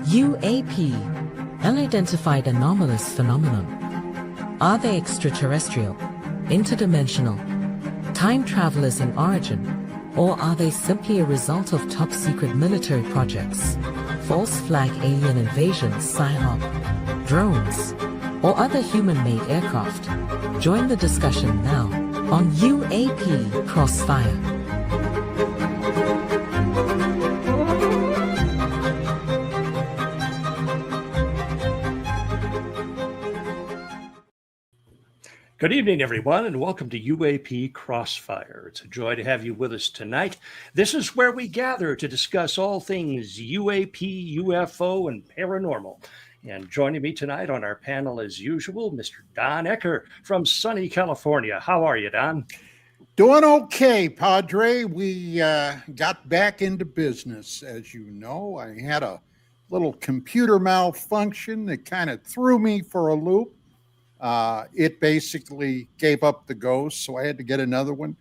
UAP, unidentified anomalous phenomenon. Are they extraterrestrial, interdimensional, time travelers in origin, or are they simply a result of top-secret military projects, false flag alien invasions, psyop, drones, or other human-made aircraft? Join the discussion now on UAP Crossfire. Good evening, everyone, and welcome to UAP Crossfire. It's a joy to have you with us tonight. This is where we gather to discuss all things UAP, UFO, and paranormal. And joining me tonight on our panel, as usual, Mr. Don Ecker from sunny California. How are you, Don? Doing okay, Padre. We got back into business, as you know. I had a little computer malfunction that kind of threw me for a loop. It basically gave up the ghost, so I had to get another one.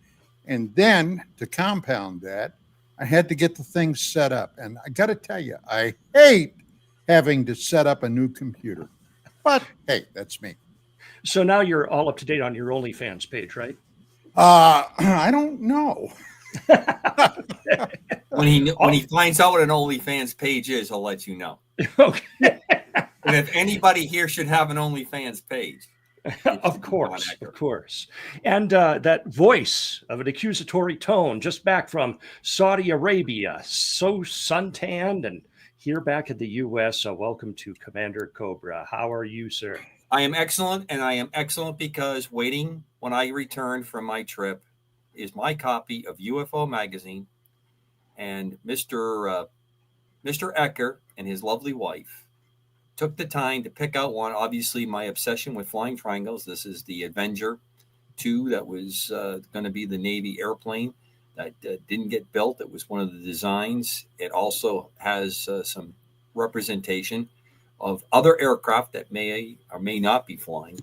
And then, to compound that, I had to get the thing set up. And I got to tell you, I hate having to set up a new computer. But, hey, that's me. So now you're all up to date on your OnlyFans page, right? I don't know. When he finds out what an OnlyFans page is, he'll let you know. Okay. And if anybody here should have an OnlyFans page. Of course. And that voice of an accusatory tone just back from Saudi Arabia, so suntanned and here back in the U.S. So welcome to Commander Cobra. How are you, sir? I am excellent, and I am excellent because waiting when I return from my trip is my copy of UFO magazine, and Mr. Ecker and his lovely wife took the time to pick out one. Obviously, my obsession with flying triangles. This is the Avenger 2 that was going to be the Navy airplane that didn't get built. It was one of the designs. It also has some representation of other aircraft that may or may not be flying.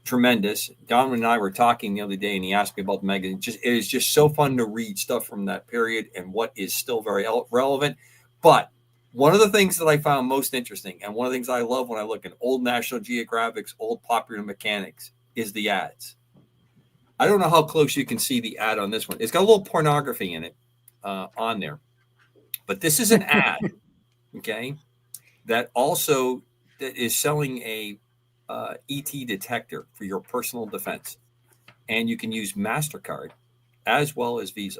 Tremendous. Don and I were talking the other day, and he asked me about the magazine. It is just so fun to read stuff from that period and what is still very relevant. But one of the things that I found most interesting, and one of the things I love when I look at old National Geographics, old Popular Mechanics, is the ads. I don't know how close you can see the ad on this one. It's got a little pornography in it on there. But this is an ad, okay, that also is selling a ET detector for your personal defense. And you can use MasterCard as well as Visa.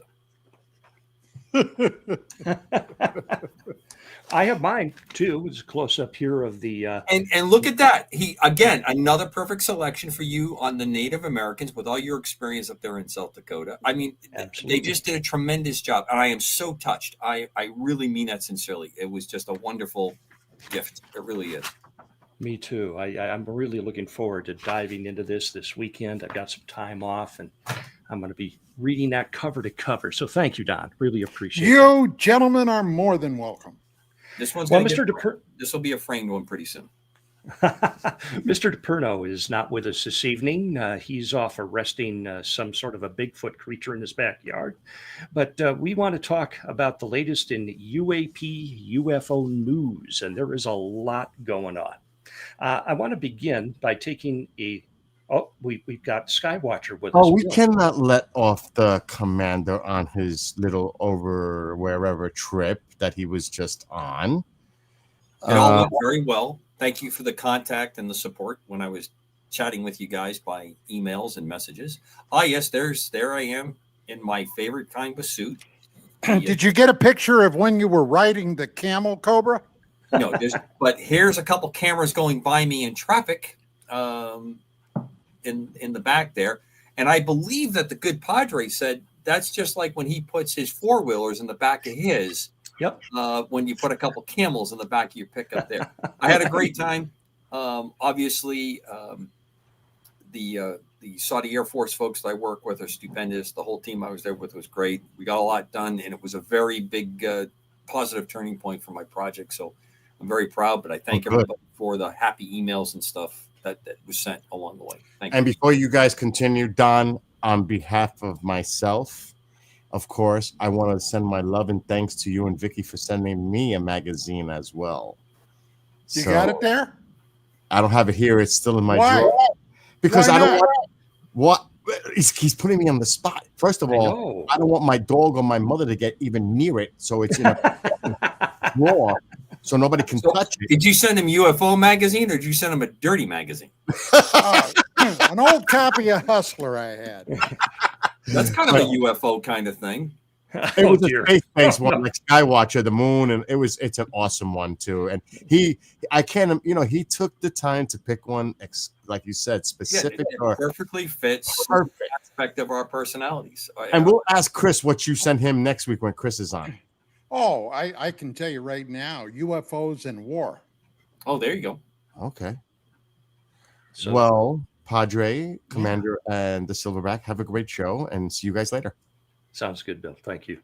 I have mine too. It's a close up here of the and look at that. He again another perfect selection for you on the Native Americans with all your experience up there in South Dakota. I mean, Absolutely. They just did a tremendous job, and I am so touched. I really mean that sincerely. It was just a wonderful gift. It really is. Me too. I'm really looking forward to diving into this weekend. I've got some time off, and I'm going to be reading that cover to cover. So thank you, Don. Really appreciate it. You gentlemen are more than welcome. This one's this will be a framed one pretty soon. Mr. DePerno is not with us this evening. He's off arresting some sort of a Bigfoot creature in his backyard. But we want to talk about the latest in UAP UFO news, and there is a lot going on. I want to begin by taking we've got Skywatcher with us. Oh, we cannot let off the commander on his little over wherever trip that he was just on. It all went very well. Thank you for the contact and the support when I was chatting with you guys by emails and messages. Yes, there I am in my favorite kind of suit. Did you get a picture of when you were riding the camel, Cobra? No, but here's a couple cameras going by me in traffic. In the back there, and I believe that the good Padre said that's just like when he puts his four-wheelers in the back of his. Yep. When you put a couple camels in the back of your pickup there. I had a great time. Obviously, the Saudi Air Force folks that I work with are stupendous. The whole team I was there with was great. We got a lot done, and it was a very big positive turning point for my project. So I'm very proud, but I thank everybody for the happy emails and stuff that was sent along the way. Thank you. And before you guys continue, Don, on behalf of myself, of course, I want to send my love and thanks to you and Vicky for sending me a magazine as well. You got it there? I don't have it here. It's still in my Why? drawer. Because Why I don't not? want what he's putting me on the spot. First of all, I don't want my dog or my mother to get even near it. So it's in a drawer so nobody can touch it. Did you send him UFO magazine or did you send him a dirty magazine? An old copy of Hustler I had. That's kind of a UFO kind of thing. It was a space-based one, like Skywatcher, the moon, and it's an awesome one too. And he took the time to pick one, like you said, specific it perfectly fits the aspect of our personalities. And we'll ask Chris what you send him next week when Chris is on. Oh, I can tell you right now, UFOs and war. Oh, there you go. Okay. So, well, Padre, Commander, and the Silverback, have a great show, and see you guys later. Sounds good, Bill. Thank you.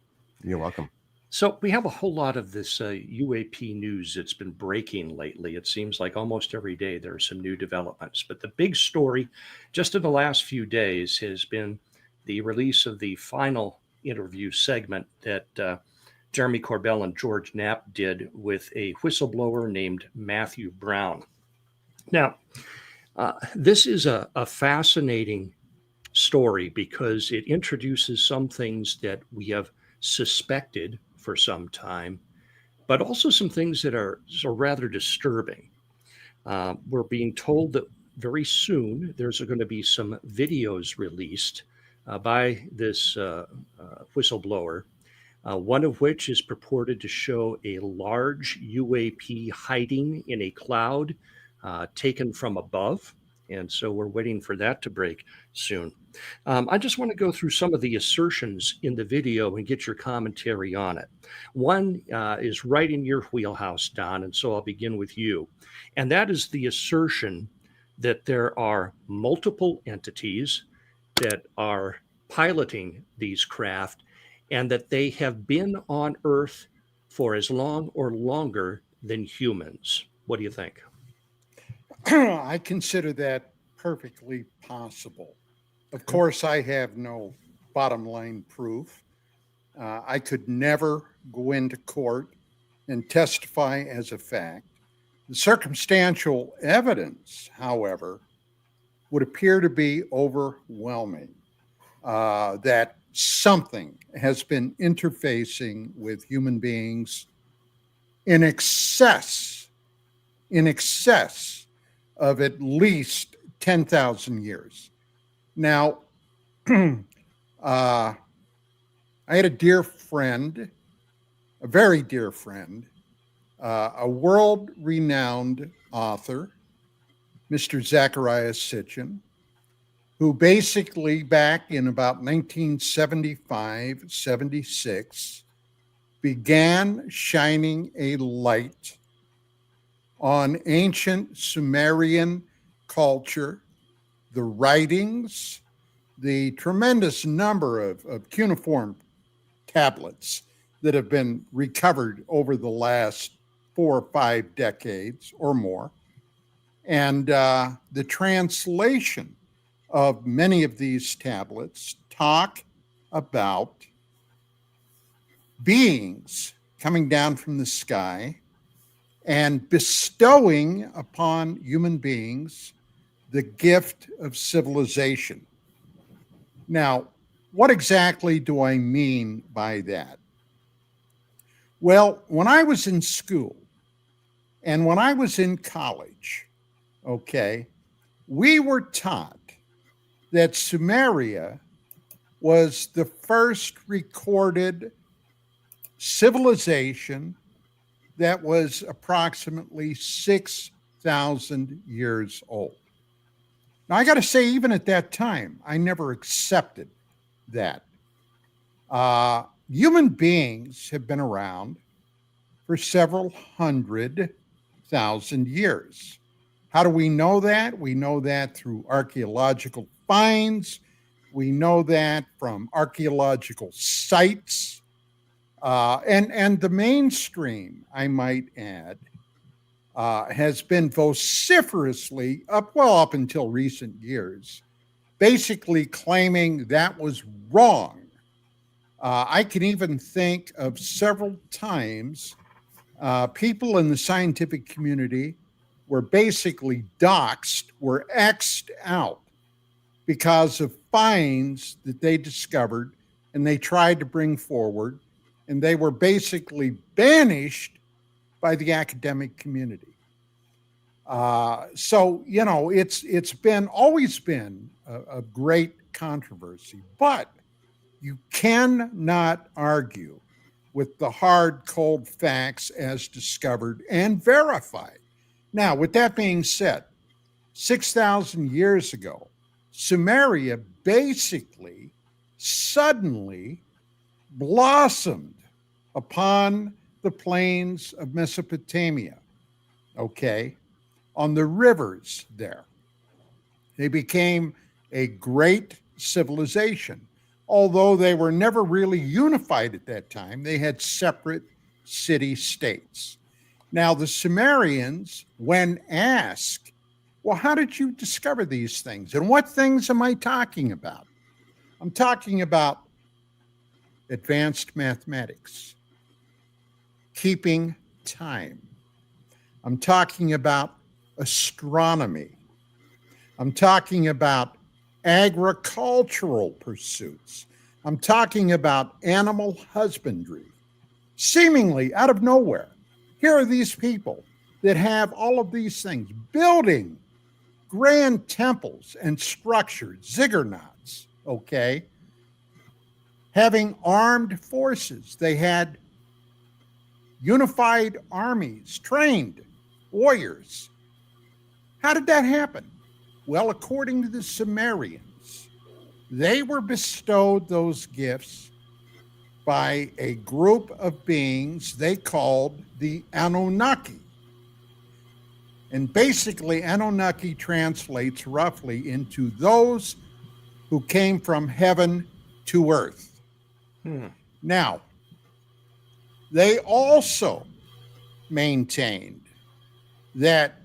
You're welcome. So we have a whole lot of this UAP news that's been breaking lately. It seems like almost every day there are some new developments. But the big story just in the last few days has been the release of the final interview segment that Jeremy Corbell and George Knapp did with a whistleblower named Matthew Brown. Now, this is a fascinating story because it introduces some things that we have suspected for some time, but also some things that are rather disturbing. We're being told that very soon there's going to be some videos released by this whistleblower, one of which is purported to show a large UAP hiding in a cloud taken from above. And so we're waiting for that to break soon. I just want to go through some of the assertions in the video and get your commentary on it. One is right in your wheelhouse, Don, and so I'll begin with you. And that is the assertion that there are multiple entities that are piloting these craft and that they have been on Earth for as long or longer than humans. What do you think? I consider that perfectly possible. Of course, I have no bottom line proof. I could never go into court and testify as a fact. The circumstantial evidence, however, would appear to be overwhelming, that something has been interfacing with human beings in excess of at least 10,000 years. Now, I had a dear friend, a very dear friend, a world-renowned author, Mr. Zacharias Sitchin, who basically back in about 1975, 76, began shining a light on ancient Sumerian culture, the writings, the tremendous number of cuneiform tablets that have been recovered over the last 4 or 5 decades or more, and the translation of many of these tablets talk about beings coming down from the sky and bestowing upon human beings the gift of civilization. Now, what exactly do I mean by that? Well, when I was in school and when I was in college, okay, we were taught that Sumeria was the first recorded civilization that was approximately 6,000 years old. Now, I got to say, even at that time, I never accepted that. Human beings have been around for several 100,000 years. How do we know that? We know that through archaeological finds. We know that from archaeological sites. And the mainstream, I might add, has been vociferously, up until recent years, basically claiming that was wrong. I can even think of several times people in the scientific community were basically doxxed, were X'd out because of finds that they discovered and they tried to bring forward, and they were basically banished by the academic community. So, you know, it's always been a great controversy, but you cannot argue with the hard, cold facts as discovered and verified. Now, with that being said, 6,000 years ago, Sumeria basically suddenly blossomed upon the plains of Mesopotamia, okay, on the rivers there. They became a great civilization. Although they were never really unified at that time, they had separate city-states. Now, the Sumerians, when asked, well, how did you discover these things? And what things am I talking about? I'm talking about advanced mathematics, keeping time. I'm talking about astronomy. I'm talking about agricultural pursuits. I'm talking about animal husbandry. Seemingly out of nowhere, here are these people that have all of these things, building grand temples and structured ziggurnauts, okay? Having armed forces. They had unified armies, trained warriors. How did that happen? Well, according to the Sumerians, they were bestowed those gifts by a group of beings they called the Anunnaki. And basically, Anunnaki translates roughly into those who came from heaven to earth. Now, they also maintained that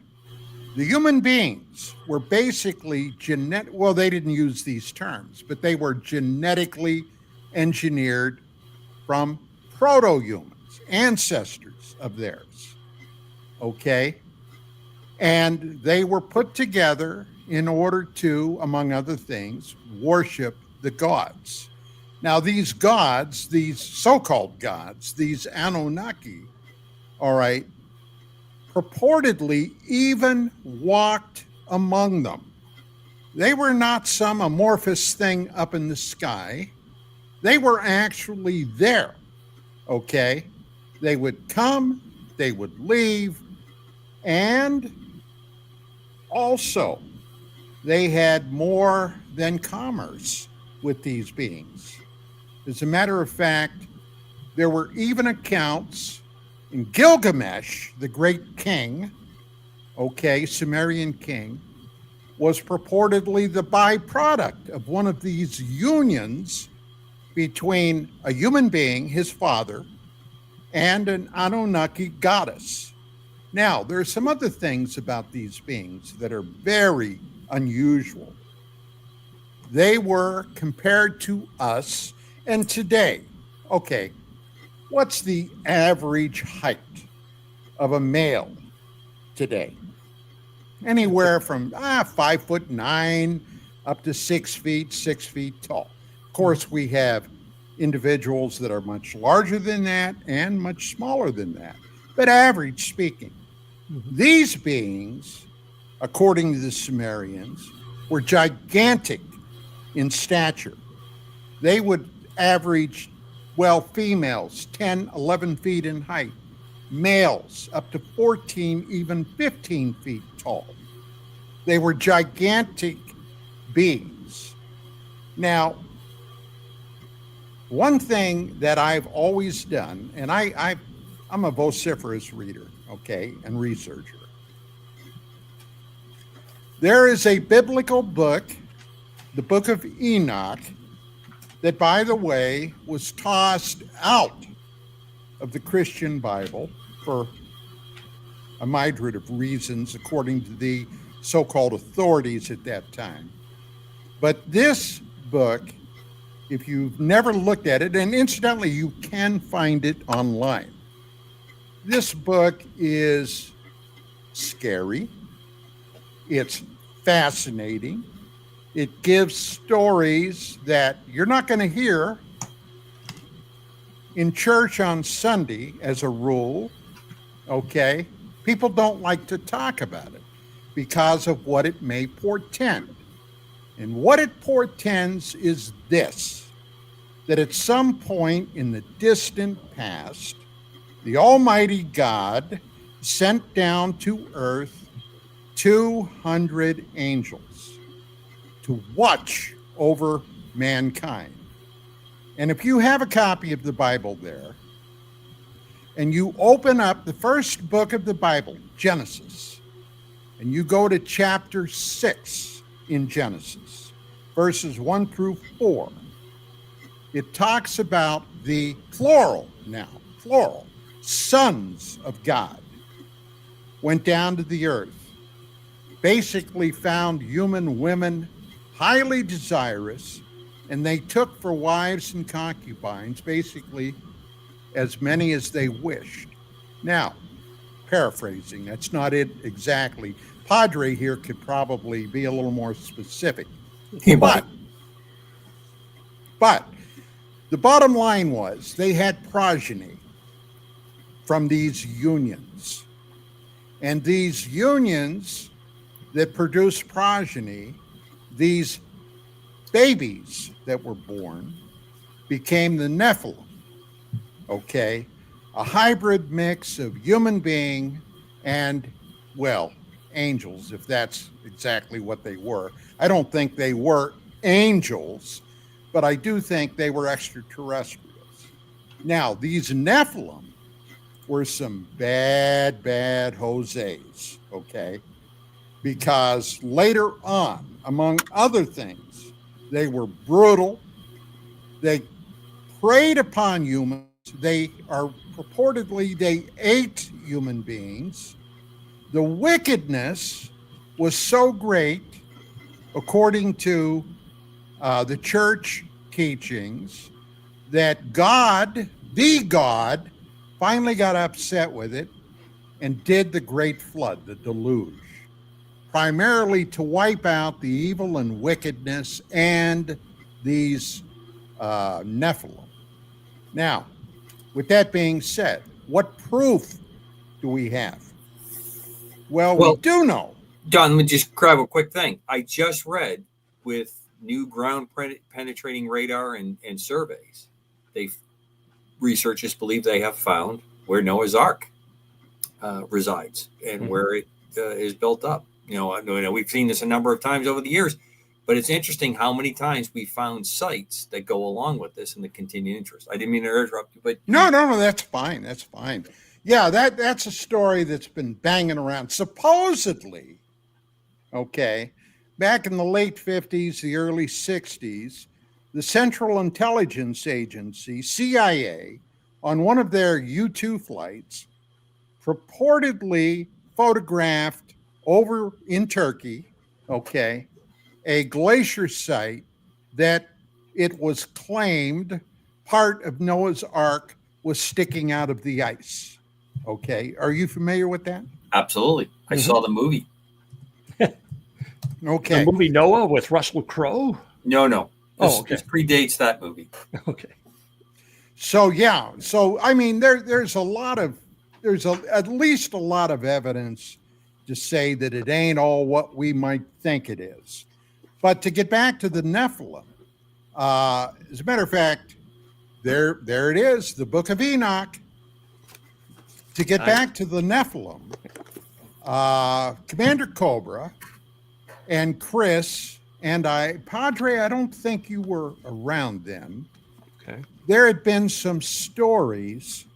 the human beings were basically well, they didn't use these terms, but they were genetically engineered from proto-humans, ancestors of theirs, okay? And they were put together in order to, among other things, worship the gods. Now, these gods, these so-called gods, these Anunnaki, all right, purportedly even walked among them. They were not some amorphous thing up in the sky. They were actually there, okay? They would come, they would leave, and also they had more than commerce with these beings. As a matter of fact, there were even accounts in Gilgamesh, the great king, okay, Sumerian king, was purportedly the byproduct of one of these unions between a human being, his father, and an Anunnaki goddess. Now, there are some other things about these beings that are very unusual. They were compared to us and today. Okay, what's the average height of a male today? Anywhere from 5'9" up to 6 feet tall. Of course, we have individuals that are much larger than that and much smaller than that. But average speaking, these beings, according to the Sumerians, were gigantic in stature. They would average, well, females 10, 11 feet in height, males up to 14, even 15 feet tall. They were gigantic beings. Now, one thing that I've always done, and I'm a vociferous reader, okay, and researcher. There is a biblical book, the Book of Enoch, that, by the way, was tossed out of the Christian Bible for a myriad of reasons, according to the so-called authorities at that time. But this book, if you've never looked at it, and incidentally, you can find it online, This book is scary. It's fascinating. It gives stories that you're not going to hear in church on Sunday as a rule. Okay? People don't like to talk about it because of what it may portend. And what it portends is this, that at some point in the distant past, the Almighty God sent down to earth 200 angels to watch over mankind. And if you have a copy of the Bible there, and you open up the first book of the Bible, Genesis, and you go to chapter 6 in Genesis, verses 1 through 4, it talks about the plural sons of God went down to the earth, basically found human women highly desirous, and they took for wives and concubines basically as many as they wished. Now, paraphrasing, that's not it exactly. Padre here could probably be a little more specific. But the bottom line was they had progeny from these unions. And these unions that produced progeny, these babies that were born, became the Nephilim. Okay? A hybrid mix of human being and, well, angels, if that's exactly what they were. I don't think they were angels, but I do think they were extraterrestrials. Now, these Nephilim were some bad Jose's, okay? Because later on, among other things, they were brutal. They preyed upon humans. They ate human beings. The wickedness was so great, according to the church teachings, that God, the God, finally got upset with it and did the great flood, the deluge, primarily to wipe out the evil and wickedness and these Nephilim. Now, with that being said, what proof do we have? Well, we do know. John, let me just grab a quick thing. I just read with new ground penetrating radar and surveys, researchers believe they have found where Noah's Ark resides and where it is built up. You know, we've seen this a number of times over the years, but it's interesting how many times we found sites that go along with this and the continued interest. I didn't mean to interrupt you, but no, that's fine. That's fine. Yeah, that's a story that's been banging around. Supposedly, okay, back in the late 50s, the early 60s, the Central Intelligence Agency, CIA, on one of their U-2 flights, purportedly photographed over in Turkey, okay, a glacier site that it was claimed part of Noah's Ark was sticking out of the ice. Okay. Are you familiar with that? Absolutely. I saw the movie. Okay. The movie Noah with Russell Crowe? No. This predates that movie. Okay. So, yeah. So, I mean, there's at least a lot of evidence to say that it ain't all what we might think it is. But to get back to the Nephilim, as a matter of fact, there it is, the Book of Enoch. To get back to the Nephilim, Commander Cobra and Chris and Padre, I don't think you were around then. Okay. There had been some stories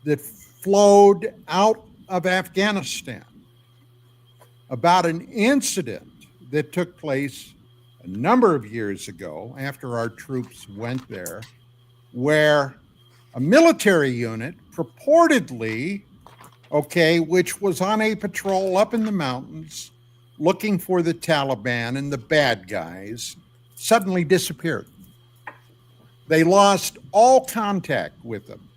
that flowed out of Afghanistan about an incident that took place a number of years ago after our troops went there, where a military unit purportedly, which was on a patrol up in the mountains looking for the Taliban and the bad guys, suddenly disappeared. They lost all contact with them.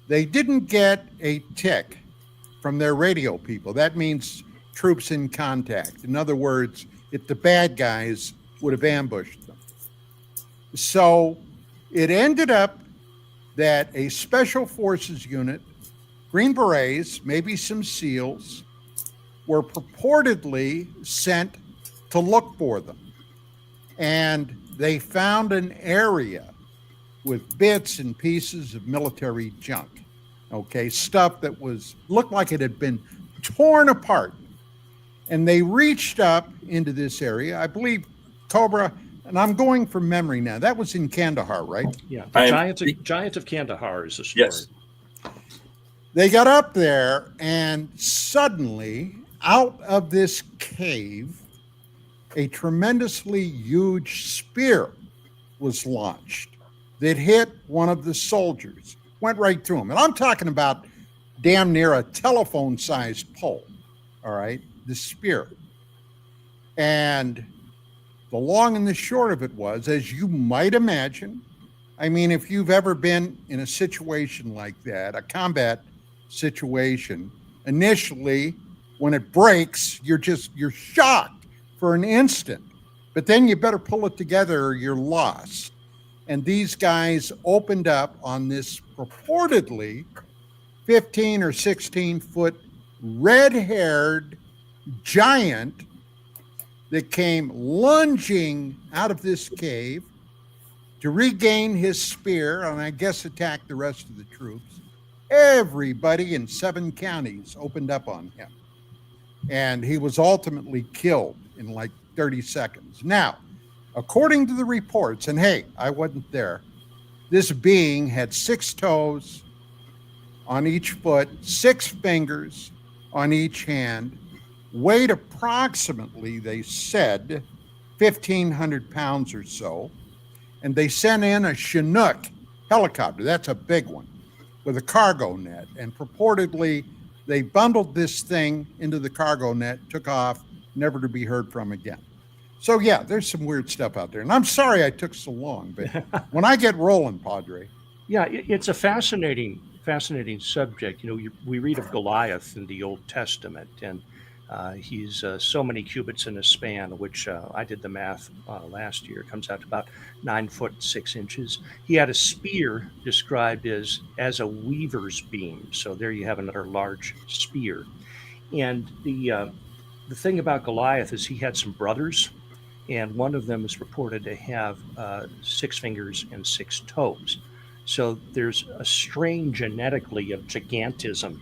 They didn't get a tick from their radio people. That means troops in contact. In other words, if the bad guys would have ambushed them. So it ended up that a special forces unit, Green Berets, maybe some SEALs, were purportedly sent to look for them. And they found an area with bits and pieces of military junk. Okay, stuff that looked like it had been torn apart. And they reached up into this area. I believe Cobra, and I'm going from memory now. That was in Kandahar, right? Yeah, the Giant of Kandahar is the story. Yes. They got up there, and suddenly, out of this cave, a tremendously huge spear was launched that hit one of the soldiers, went right through him. And I'm talking about damn near a telephone-sized pole, all right, the spear. And the long and the short of it was, as you might imagine, I mean, if you've ever been in a situation like that, a combat situation, initially, when it breaks, you're shocked for an instant, but then you better pull it together or you're lost. And these guys opened up on this purportedly 15 or 16 foot red-haired giant that came lunging out of this cave to regain his spear and I guess attack the rest of the troops. Everybody in 7 counties opened up on him. And he was ultimately killed in like 30 seconds. Now, according to the reports, and hey, I wasn't there, this being had 6 toes on each foot, 6 fingers on each hand, weighed approximately, they said, 1,500 pounds or so. And they sent in a Chinook helicopter, that's a big one, with a cargo net. And purportedly, they bundled this thing into the cargo net, took off, never to be heard from again. So yeah, there's some weird stuff out there. And I'm sorry I took so long, but when I get rolling, Padre. Yeah, it's a fascinating subject. You know, we read of Goliath in the Old Testament, and he's so many cubits in a span, which I did the math last year. It comes out to about 9 foot 6 inches. He had a spear described as a weaver's beam. So there you have another large spear. And the thing about Goliath is he had some brothers, and one of them is reported to have 6 fingers and 6 toes. So there's a strain genetically of gigantism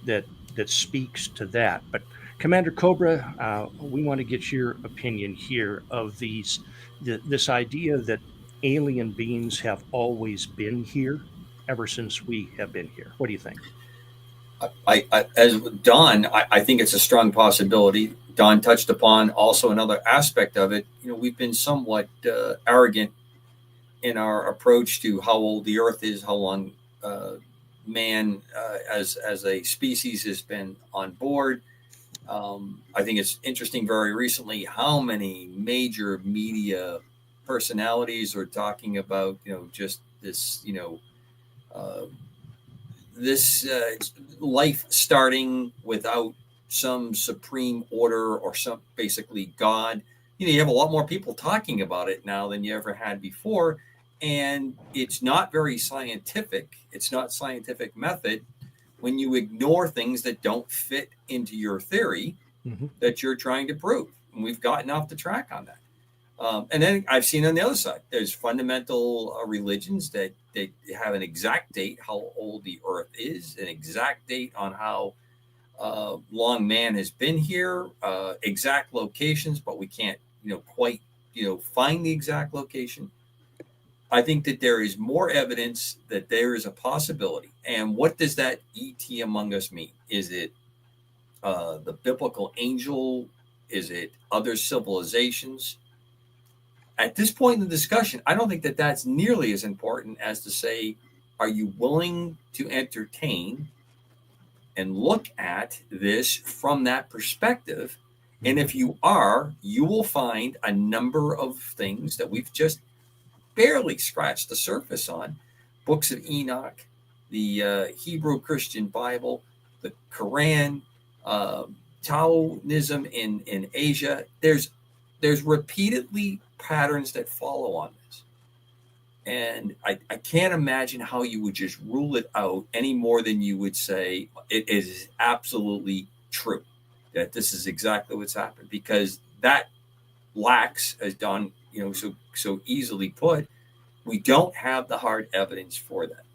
that speaks to that. But Commander Cobra, we want to get your opinion here of this idea that alien beings have always been here ever since we have been here. What do you think? As Don, I think it's a strong possibility. Don touched upon also another aspect of it. You know, we've been somewhat arrogant in our approach to how old the Earth is, how long man as a species has been on board. I think it's interesting very recently how many major media personalities are talking about, you know, just this, you know, this life starting without some supreme order or some basically God. You know, you have a lot more people talking about it now than you ever had before. And it's not very scientific. It's not scientific method when you ignore things that don't fit into your theory that you're trying to prove. And we've gotten off the track on that. And then I've seen on the other side, there's fundamental religions that have an exact date how old the Earth is, an exact date on how long man has been here, exact locations, but we can't, quite, find the exact location. I think that there is more evidence that there is a possibility. And what does that ET among us mean? Is it the biblical angel? Is it other civilizations? At this point in the discussion, I don't think that that's nearly as important as to say, are you willing to entertain and look at this from that perspective? And if you are, you will find a number of things that we've just barely scratched the surface on. Books of Enoch, the Hebrew Christian Bible, the Quran, Taoism in Asia. There's repeatedly patterns that follow on this. And I can't imagine how you would just rule it out any more than you would say it is absolutely true that this is exactly what's happened, because that lacks, as Don, so easily put, we don't have the hard evidence for that.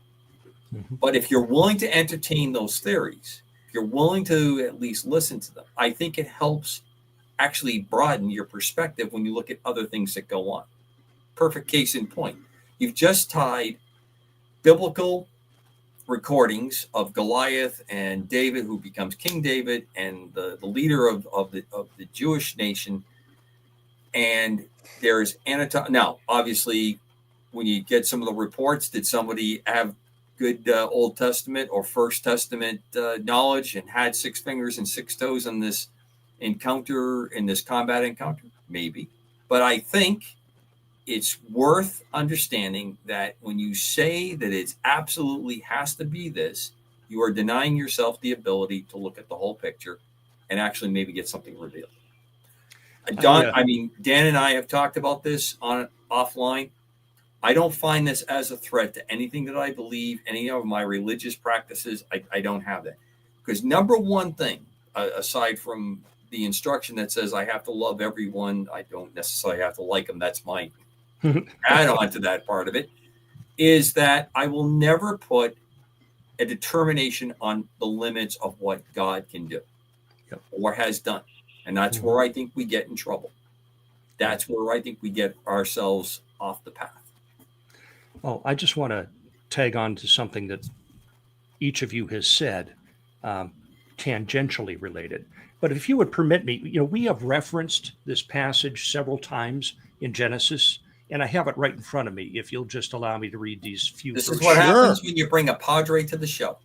Mm-hmm. But if you're willing to entertain those theories, if you're willing to at least listen to them, I think it helps actually broaden your perspective when you look at other things that go on. Perfect case in point. You've just tied biblical recordings of Goliath and David, who becomes King David, and the leader of the Jewish nation. And there's now, obviously, when you get some of the reports, did somebody have good Old Testament or First Testament knowledge and had 6 fingers and 6 toes in this combat encounter? Maybe. But I think it's worth understanding that when you say that it absolutely has to be this, you are denying yourself the ability to look at the whole picture and actually maybe get something revealed. Dan and I have talked about this offline. I don't find this as a threat to anything that I believe, any of my religious practices. I don't have that. Because number one thing, aside from the instruction that says I have to love everyone, I don't necessarily have to like them. That's my add on to that part of it, is that I will never put a determination on the limits of what God can do or has done. And that's where I think we get in trouble. That's where I think we get ourselves off the path. Oh, I just want to tag on to something that each of you has said, tangentially related. But if you would permit me, we have referenced this passage several times in Genesis, and I have it right in front of me. If you'll just allow me to read these few. This is what happens when you bring a padre to the show.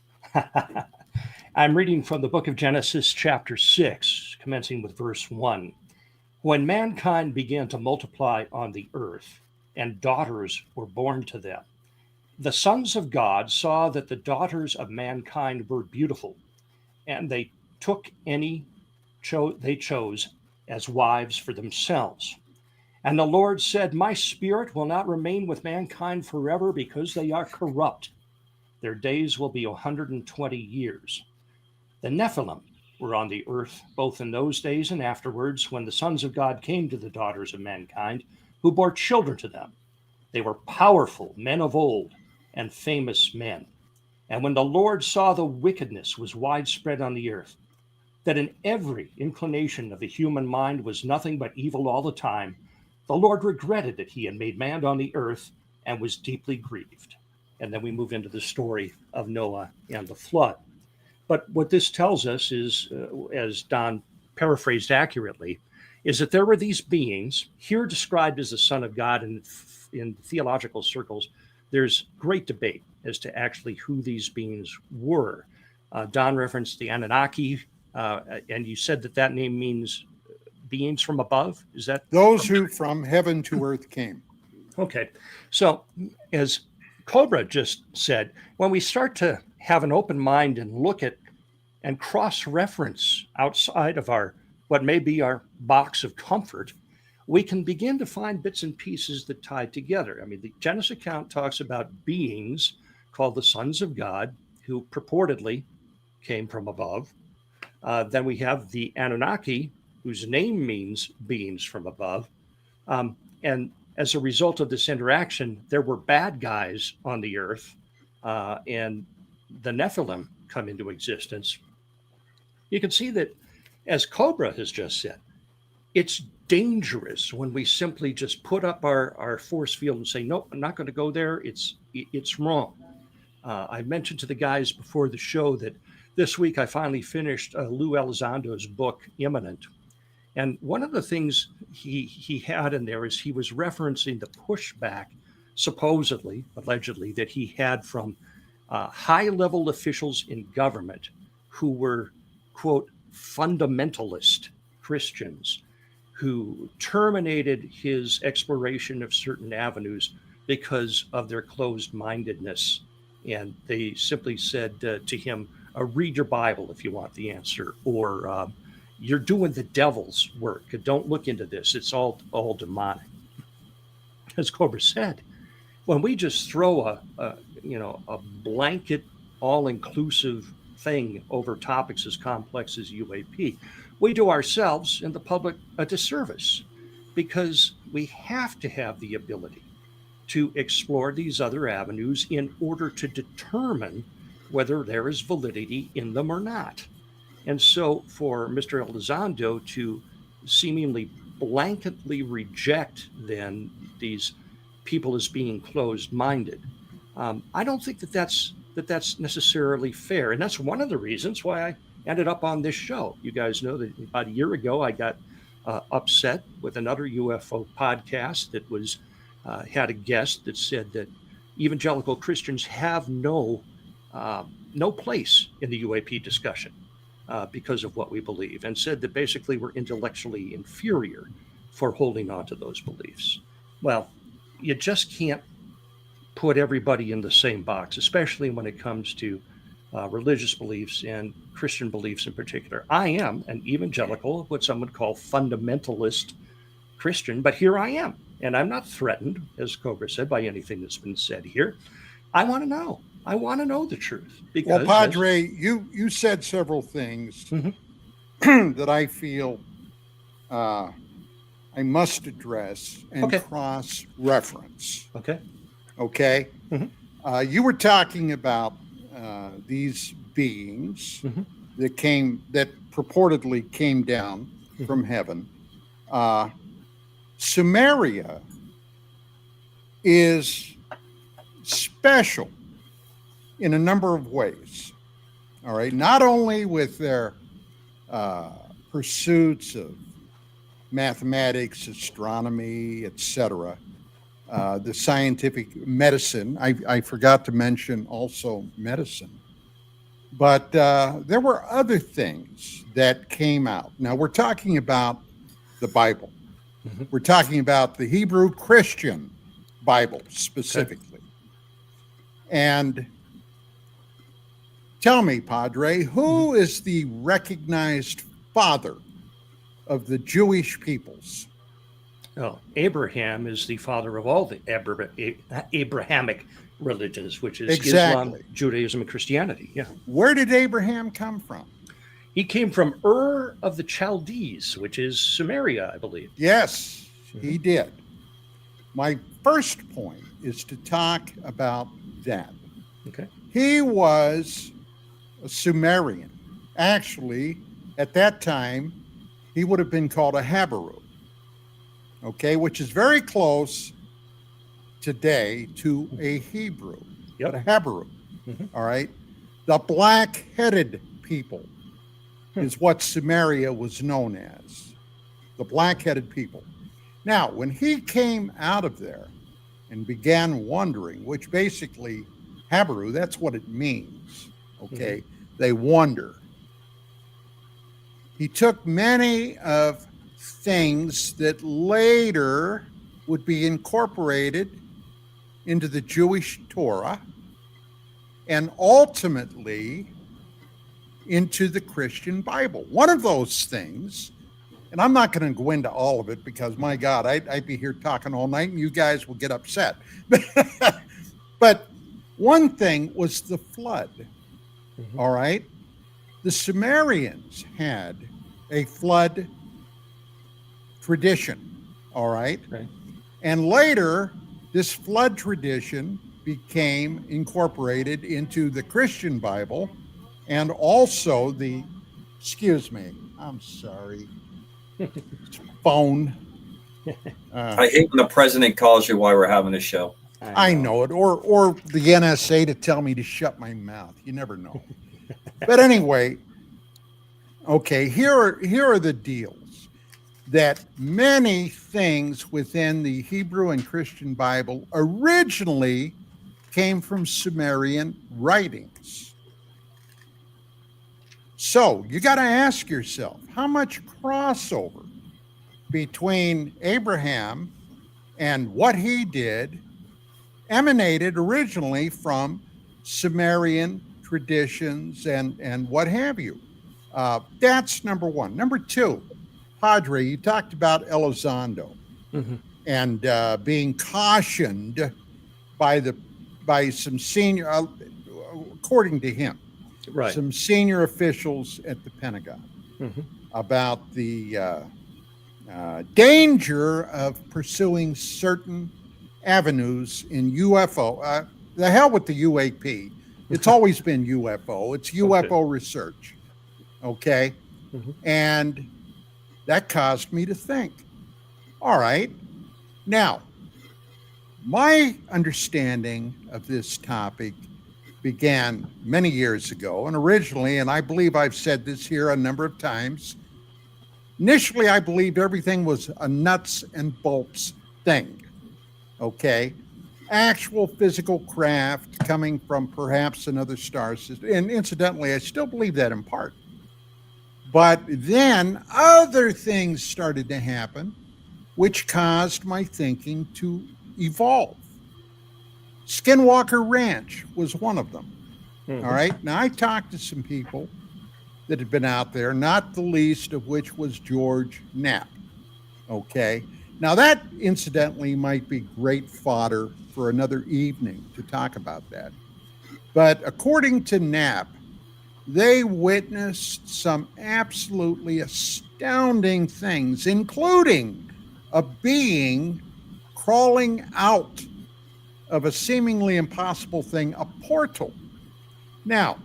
I'm reading from the book of Genesis, chapter 6, commencing with verse 1. When mankind began to multiply on the earth, and daughters were born to them, the sons of God saw that the daughters of mankind were beautiful, and they took any they chose as wives for themselves. And the Lord said, my spirit will not remain with mankind forever, because they are corrupt. Their days will be 120 years. The Nephilim were on the earth, both in those days and afterwards, when the sons of God came to the daughters of mankind, who bore children to them. They were powerful men of old and famous men. And when the Lord saw the wickedness was widespread on the earth, that in every inclination of the human mind was nothing but evil all the time, the Lord regretted that he had made man on the earth and was deeply grieved. And then we move into the story of Noah and the flood. But what this tells us is, as Don paraphrased accurately, is that there were these beings here described as the Son of God, and in theological circles, there's great debate as to actually who these beings were. Don referenced the Anunnaki, and you said that name means beings from above. Is that those who from heaven to earth came? Okay. So as Cobra just said, when we start to have an open mind and look at and cross-reference outside of what may be our box of comfort, we can begin to find bits and pieces that tie together. I mean, the Genesis account talks about beings called the sons of God, who purportedly came from above. Then we have the Anunnaki, whose name means beings from above. And as a result of this interaction, there were bad guys on the earth, and the Nephilim come into existence. You can see that, as Cobra has just said, it's dangerous when we simply just put up our force field and say, nope, I'm not going to go there. It's wrong. I mentioned to the guys before the show that this week I finally finished Luis Elizondo's book, Imminent. And one of the things he had in there is he was referencing the pushback, supposedly, allegedly, that he had from high-level officials in government who were, quote, fundamentalist Christians, who terminated his exploration of certain avenues because of their closed-mindedness And they simply said to him, read your Bible if you want the answer, or you're doing the devil's work. Don't look into this. It's all demonic. As Cobra said, when we just throw a blanket, all-inclusive thing over topics as complex as UAP, we do ourselves and the public a disservice, because we have to have the ability to explore these other avenues in order to determine whether there is validity in them or not. And so for Mr. Elizondo to seemingly blanketly reject then these people as being closed-minded, I don't think that's necessarily fair. And that's one of the reasons why I ended up on this show. You guys know that about a year ago, I got upset with another UFO podcast that was had a guest that said that evangelical Christians have no place in the UAP discussion because of what we believe, and said that basically we're intellectually inferior for holding on to those beliefs. Well, you just can't put everybody in the same box, especially when it comes to religious beliefs and Christian beliefs in particular. I am an evangelical, what some would call fundamentalist Christian, but here I am. And I'm not threatened, as Cobra said, by anything that's been said here. I want to know. I want to know the truth. Because, well, Padre, you said several things that I feel I must address and cross-reference. Okay. Okay? Mm-hmm. You were talking about these beings that purportedly came down from heaven. Sumeria is special in a number of ways. All right. Not only with their pursuits of mathematics, astronomy, etc., the scientific medicine. I forgot to mention also medicine. But there were other things that came out. Now, we're talking about the Bible. Mm-hmm. We're talking about the Hebrew Christian Bible specifically. Okay. And tell me, Padre, who is the recognized father of the Jewish peoples? Oh, Abraham is the father of all the Abrahamic religions, which is Islam, Judaism, and Christianity. Yeah. Where did Abraham come from? He came from Ur of the Chaldees, which is Sumeria, I believe. Yes, he did. My first point is to talk about that. Okay. He was a Sumerian. Actually, at that time, he would have been called a Habaru. Okay, which is very close today to a Hebrew, but a Habaru. All right. The black-headed people is what Sumeria was known as, the black-headed people. Now, when he came out of there and began wondering, which basically Habaru, that's what it means. Okay, they wonder. He took many of things that later would be incorporated into the Jewish Torah and ultimately into the Christian Bible. One of those things, and I'm not going to go into all of it because, my God, I'd be here talking all night and you guys will get upset. But one thing was the flood. All right. The Sumerians had a flood tradition. All right. And later, this flood tradition became incorporated into the Christian Bible and also excuse me, I'm sorry, phone. I hate when the president calls you while we're having a show. I know it. Or the NSA to tell me to shut my mouth. You never know. But anyway, okay, here are the deals. That many things within the Hebrew and Christian Bible originally came from Sumerian writings. So you got to ask yourself, how much crossover between Abraham and what he did emanated originally from Sumerian traditions and what have you. That's number one. Number two, Padre, you talked about Elizondo and being cautioned by some senior, according to him, some senior officials at the Pentagon about the danger of pursuing certain avenues in UFO. The hell with the UAP. It's always been UFO. It's UFO research. Okay. And that caused me to think, all right, now, my understanding of this topic began many years ago. And originally, and I believe I've said this here a number of times, initially, I believed everything was a nuts and bolts thing. Okay. Actual physical craft coming from perhaps another star system. And incidentally, I still believe that in part. But then other things started to happen, which caused my thinking to evolve. Skinwalker Ranch was one of them. All right. Now, I talked to some people that had been out there, not the least of which was George Knapp. Okay. Now, that incidentally might be great fodder for another evening to talk about that. But according to Knapp, they witnessed some absolutely astounding things, including a being crawling out of a seemingly impossible thing, a portal. Now,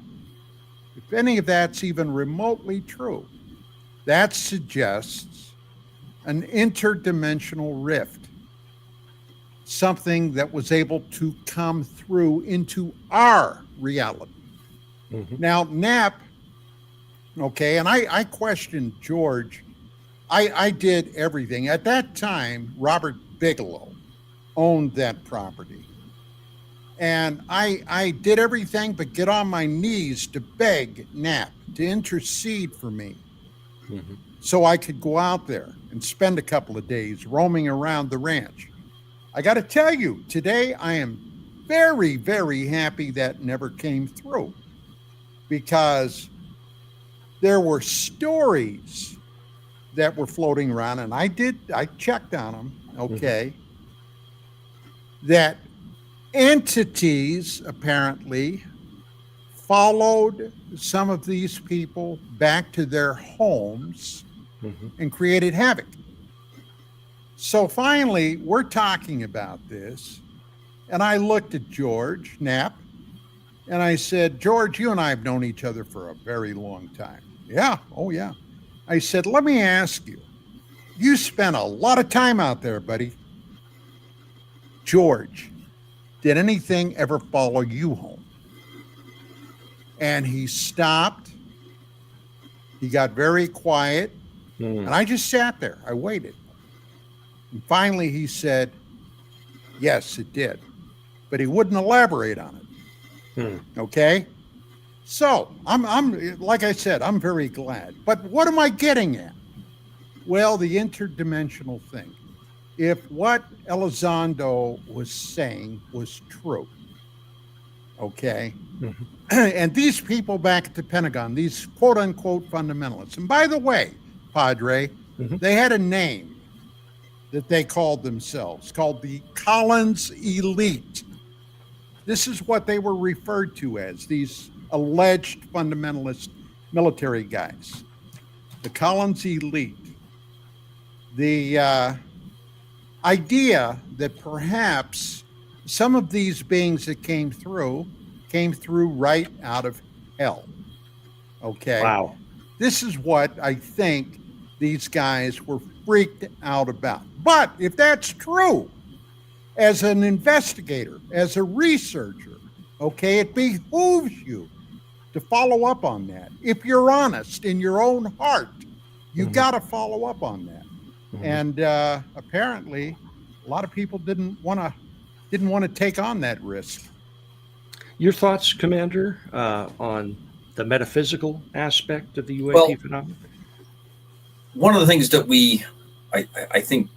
if any of that's even remotely true, that suggests an interdimensional rift, something that was able to come through into our reality. Now, Knapp, okay, and I questioned George. I did everything. At that time, Robert Bigelow owned that property. And I did everything but get on my knees to beg Knapp to intercede for me so I could go out there and spend a couple of days roaming around the ranch. I got to tell you, today I am very, very happy that never came through, because there were stories that were floating around, and I checked on them, okay, that entities apparently followed some of these people back to their homes and created havoc. So finally, we're talking about this, and I looked at George Knapp, and I said, George, you and I have known each other for a very long time. Yeah, oh yeah. I said, let me ask you, you spent a lot of time out there, buddy. George, did anything ever follow you home? And he stopped. He got very quiet. And I just sat there. I waited. And finally he said, yes, it did. But he wouldn't elaborate on it. Okay? So I'm like I said, I'm very glad. But what am I getting at? Well, the interdimensional thing. If what Elizondo was saying was true, okay, and these people back at the Pentagon, these quote unquote fundamentalists, and by the way, Padre, they had a name that they called themselves, called the Collins Elite. This is what they were referred to as, these alleged fundamentalist military guys. The Collins Elite. The idea that perhaps some of these beings that came through right out of hell. Okay. Wow. This is what I think these guys were freaked out about. But if that's true, as an investigator, as a researcher, okay, it behooves you to follow up on that. If you're honest in your own heart, you got to follow up on that. And apparently, a lot of people didn't want to take on that risk. Your thoughts, Commander, on the metaphysical aspect of the UAP phenomenon? One of the things that I think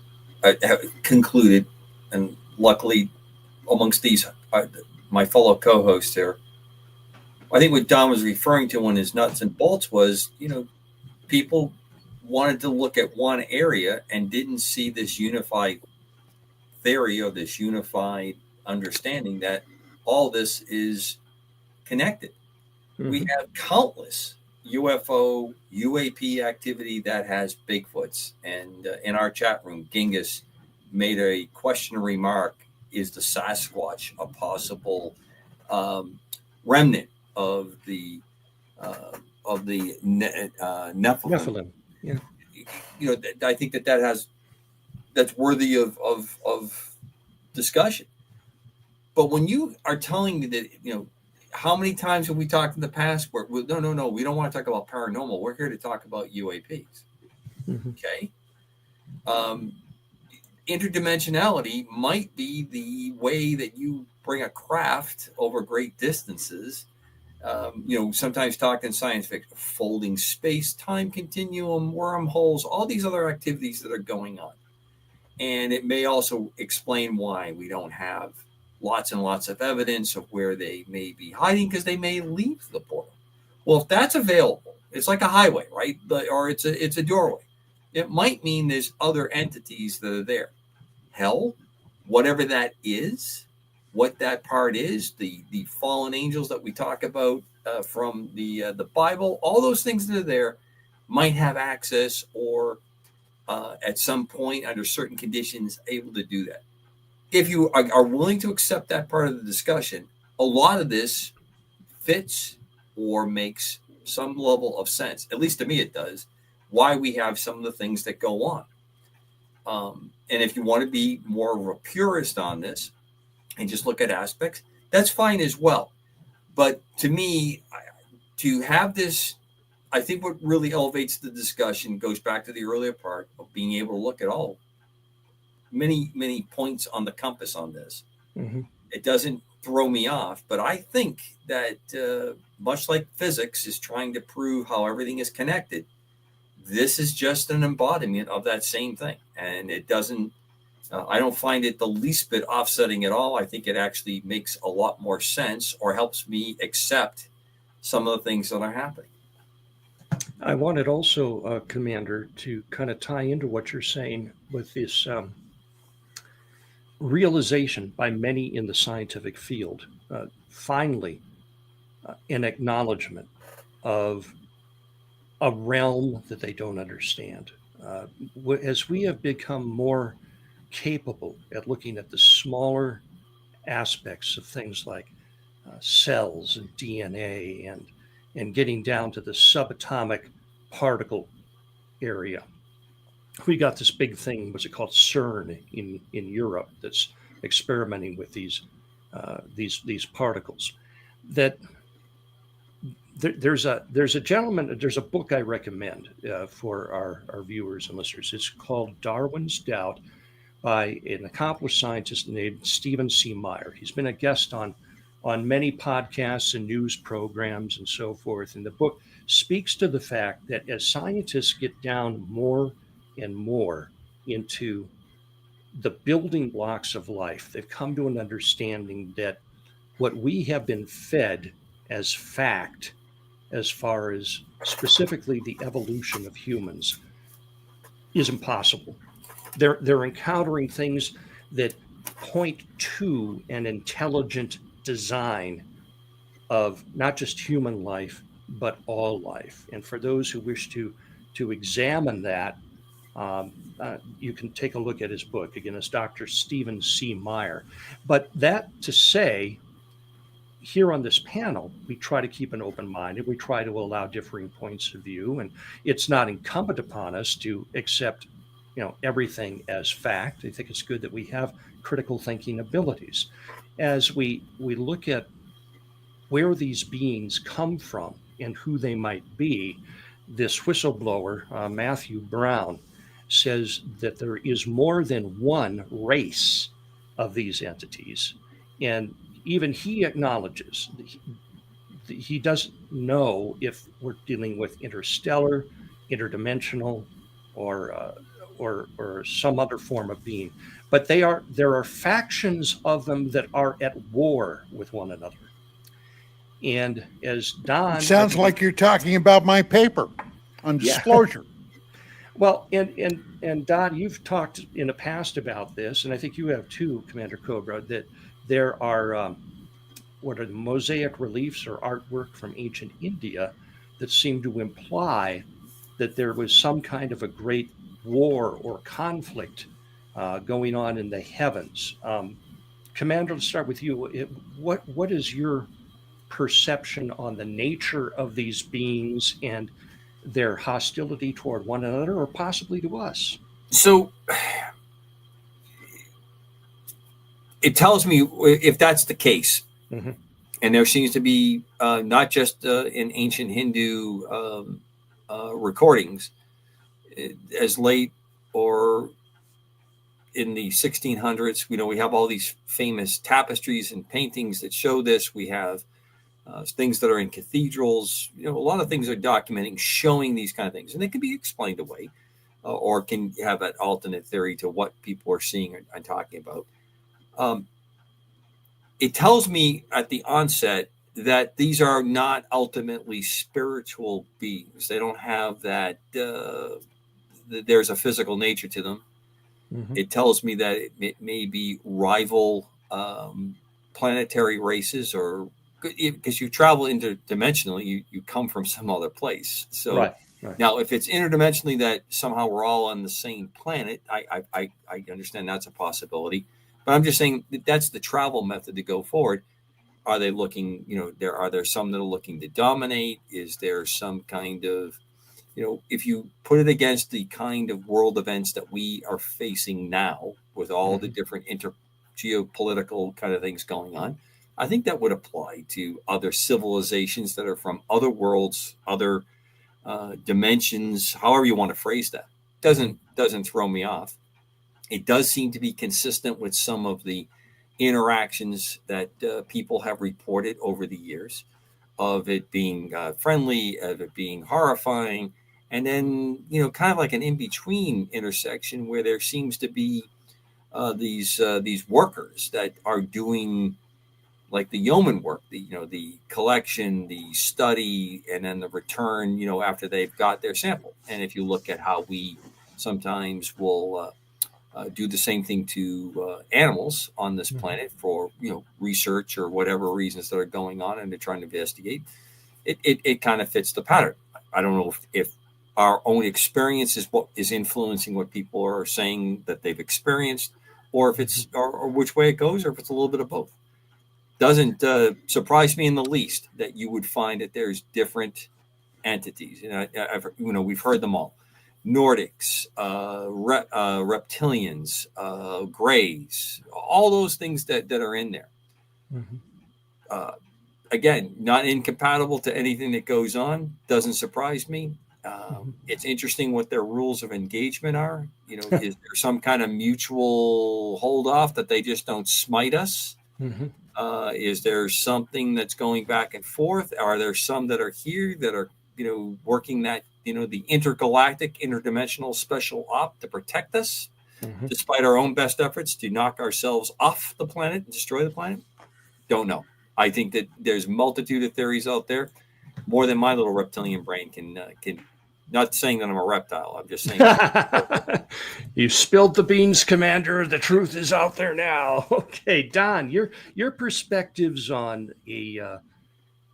have concluded, and luckily amongst these my fellow co-hosts here, I think what Don was referring to in his nuts and bolts was, people wanted to look at one area and didn't see this unified theory or this unified understanding that all this is connected. Mm-hmm. We have countless UFO, UAP activity that has Bigfoots. And in our chat room, Genghis made a question remark: is the Sasquatch a possible remnant of the Nephilim? Yeah. I think that's worthy of discussion. But when you are telling me that, how many times have we talked in the past where, no, we don't want to talk about paranormal. We're here to talk about UAPs. Mm-hmm. Okay. Interdimensionality might be the way that you bring a craft over great distances. Sometimes talking science fiction, folding space-time continuum, wormholes, all these other activities that are going on. And it may also explain why we don't have lots and lots of evidence of where they may be hiding, because they may leave the portal. Well, if that's available, it's like a highway, right? Or it's a doorway. It might mean there's other entities that are there. Hell, whatever that is, what that part is, the fallen angels that we talk about from the Bible, all those things that are there might have access or at some point under certain conditions able to do that. If you are willing to accept that part of the discussion, a lot of this fits or makes some level of sense. At least to me it does, why we have some of the things that go on. And if you want to be more of a purist on this and just look at aspects, that's fine as well. But to me, to have this, I think what really elevates the discussion goes back to the earlier part of being able to look at all many points on the compass on this. Mm-hmm. It doesn't throw me off, but I think that much like physics is trying to prove how everything is connected, this is just an embodiment of that same thing. And it doesn't, I don't find it the least bit offsetting at all. I think it actually makes a lot more sense or helps me accept some of the things that are happening. I wanted also, Commander, to kind of tie into what you're saying with this realization by many in the scientific field, finally, an acknowledgement of a realm that they don't understand. As we have become more capable at looking at the smaller aspects of things like cells and DNA and getting down to the subatomic particle area, we got this big thing, what's it called, CERN in Europe, that's experimenting with these particles. That there's a gentleman, there's a book I recommend for our viewers and listeners. It's called Darwin's Doubt by an accomplished scientist named Stephen C. Meyer. He's been a guest on many podcasts and news programs and so forth. And the book speaks to the fact that as scientists get down more and more into the building blocks of life, they've come to an understanding that what we have been fed as fact, as far as specifically the evolution of humans, is impossible. They're encountering things that point to an intelligent design of not just human life, but all life. And for those who wish to examine that, you can take a look at his book. Again, it's Dr. Stephen C. Meyer. But that to say, here on this panel, we try to keep an open mind and we try to allow differing points of view. And it's not incumbent upon us to accept, everything as fact. I think it's good that we have critical thinking abilities. As we look at where these beings come from and who they might be, this whistleblower, Matthew Brown, says that there is more than one race of these entities. And even he acknowledges he doesn't know if we're dealing with interstellar, interdimensional, or some other form of being. But there are factions of them that are at war with one another. And as Don, it sounds like you're talking about my paper on disclosure. Well, and Don, you've talked in the past about this, and I think you have too, Commander Cobra, that there are what are the mosaic reliefs or artwork from ancient India that seem to imply that there was some kind of a great war or conflict going on in the heavens. Commander, let's start with you. What is your perception on the nature of these beings and their hostility toward one another or possibly to us? So it tells me if that's the case, and there seems to be not just in ancient Hindu recordings as late or in the 1600s, we have all these famous tapestries and paintings that show this. We have things that are in cathedrals. A lot of things are documenting, showing these kind of things, and they can be explained away, or can have that alternate theory to what people are seeing and talking about. It tells me at the onset that these are not ultimately spiritual beings. They don't have that. There's a physical nature to them. It tells me that it may be rival planetary races, or because you travel interdimensionally, you come from some other place. So right. Now, if it's interdimensionally that somehow we're all on the same planet, I understand that's a possibility. But I'm just saying that's the travel method to go forward. Are they looking? Are there some that are looking to dominate? Is there some kind of if you put it against the kind of world events that we are facing now with all the different geopolitical kind of things going on, I think that would apply to other civilizations that are from other worlds, other dimensions, however you want to phrase that. Doesn't throw me off. It does seem to be consistent with some of the interactions that people have reported over the years, of it being friendly, of it being horrifying, and then kind of like an in-between intersection where there seems to be these workers that are doing like the yeoman work, the collection, the study, and then the return, after they've got their sample. And if you look at how we sometimes will do the same thing to animals on this planet for research or whatever reasons that are going on, and they're trying to investigate, it kind of fits the pattern. I don't know if our own experience is what is influencing what people are saying that they've experienced, or if it's or which way it goes, or if it's a little bit of both. Doesn't surprise me in the least that you would find that there's different entities. We've heard them all: Nordics, reptilians, grays, all those things that are in there. Again, not incompatible to anything that goes on. Doesn't surprise me. It's interesting what their rules of engagement are. Is there some kind of mutual hold off that they just don't smite us? Is there something that's going back and forth? Are there some that are here that are, working that, the intergalactic, interdimensional special op to protect us, despite our own best efforts to knock ourselves off the planet and destroy the planet? Don't know. I think that there's a multitude of theories out there, more than my little reptilian brain can. Not saying that I'm a reptile. I'm just saying. You've spilled the beans, Commander. The truth is out there now. Okay, Don, your perspectives on a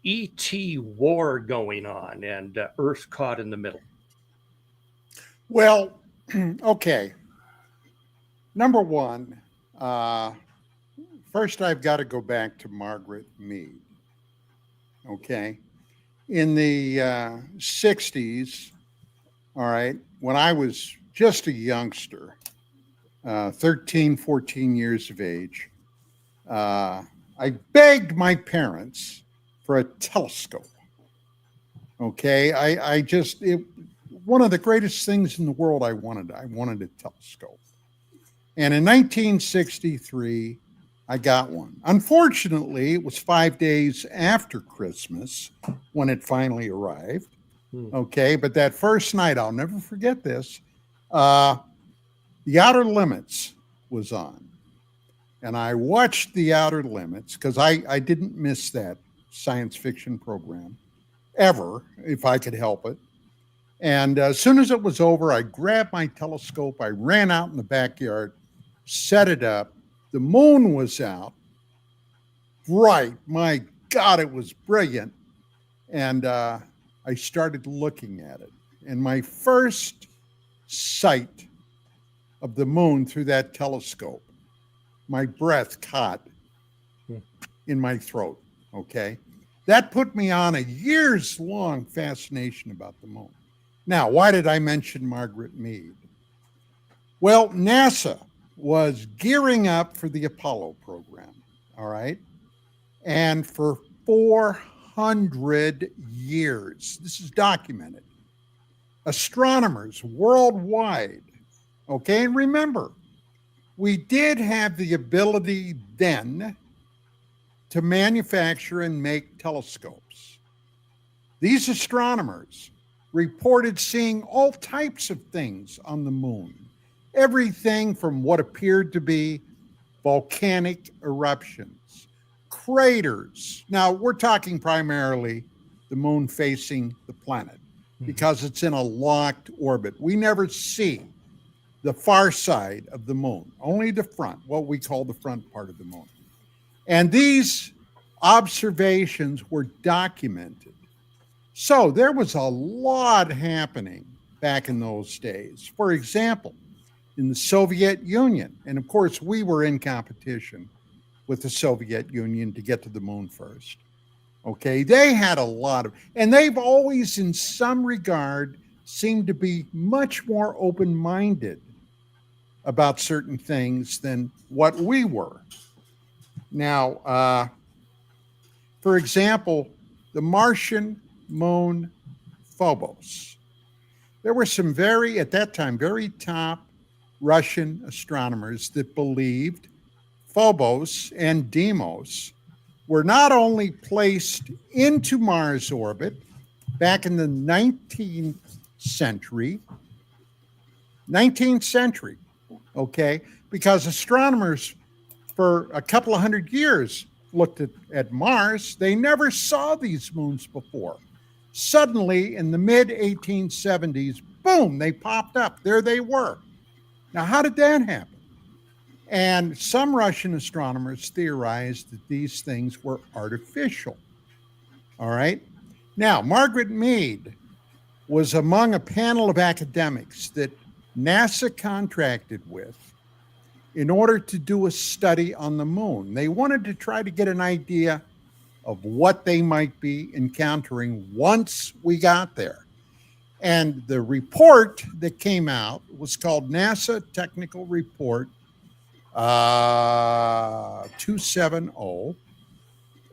ET war going on and Earth caught in the middle. Well, okay. Number one, first I've got to go back to Margaret Mead. Okay. In the 60s, all right, when I was just a youngster, 13, 14 years of age, I begged my parents for a telescope. Okay, one of the greatest things in the world I wanted a telescope. And in 1963, I got one. Unfortunately, it was 5 days after Christmas when it finally arrived. Okay, but that first night, I'll never forget this. The Outer Limits was on. And I watched The Outer Limits because I didn't miss that science fiction program ever, if I could help it. And as soon as it was over, I grabbed my telescope. I ran out in the backyard, set it up. The moon was out. Bright. My God, it was brilliant. And I started looking at it. And my first sight of the moon through that telescope, my breath caught in my throat. Okay. That put me on a years-long fascination about the moon. Now, why did I mention Margaret Mead? Well, NASA was gearing up for the Apollo program, all right? And for 400 years, this is documented, astronomers worldwide, okay? And remember, we did have the ability then to manufacture and make telescopes. These astronomers reported seeing all types of things on the moon, everything from what appeared to be volcanic eruptions, craters. Now, we're talking primarily the moon facing the planet because it's in a locked orbit. We never see the far side of the moon, only the front, what we call the front part of the moon. And these observations were documented. So there was a lot happening back in those days. For example, in the Soviet Union, and of course we were in competition with the Soviet Union to get to the moon first. Okay, they had a lot of, and they've always in some regard seemed to be much more open-minded about certain things than what we were. Now, for example, the Martian moon Phobos. There were some at that time, very top Russian astronomers that believed Phobos and Deimos were not only placed into Mars orbit back in the 19th century, okay, because astronomers for a couple of hundred years looked at Mars. They never saw these moons before. Suddenly, in the mid-1870s, boom, they popped up. There they were. Now, how did that happen? And some Russian astronomers theorized that these things were artificial. All right? Now, Margaret Mead was among a panel of academics that NASA contracted with in order to do a study on the moon. They wanted to try to get an idea of what they might be encountering once we got there. And the report that came out was called NASA Technical Report 270.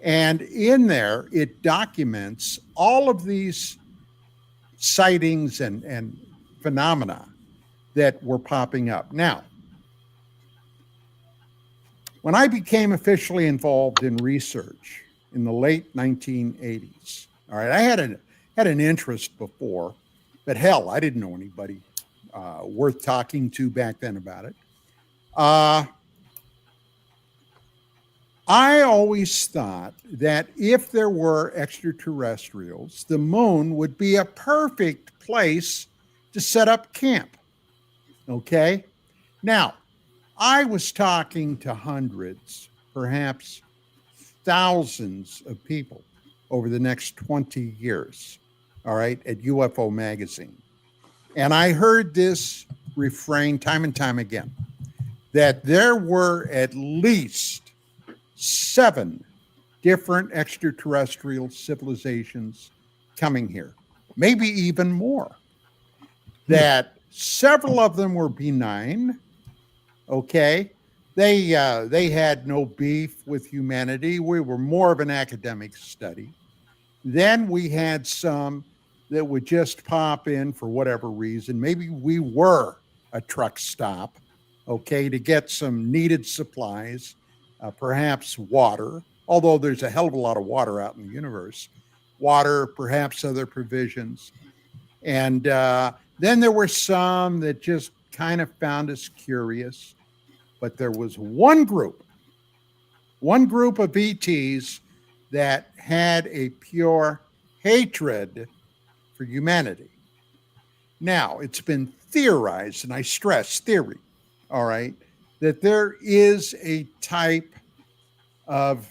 And in there, it documents all of these sightings and phenomena that were popping up. Now, when I became officially involved in research in the late 1980s, all right, I had an interest before, but hell, I didn't know anybody worth talking to back then about it. I always thought that if there were extraterrestrials, the moon would be a perfect place to set up camp. Okay? Now, I was talking to hundreds, perhaps thousands of people over the next 20 years, all right, at UFO Magazine. And I heard this refrain time and time again, that there were at least 7 different extraterrestrial civilizations coming here, maybe even more. That several of them were benign, okay? They had no beef with humanity. We were more of an academic study. Then we had some that would just pop in for whatever reason. Maybe we were a truck stop, okay, to get some needed supplies, perhaps water, although there's a hell of a lot of water out in the universe. Water, perhaps other provisions. And then there were some that just kind of found us curious. But there was one group of ETs that had a pure hatred for humanity. Now, it's been theorized, and I stress theory, all right, that there is a type of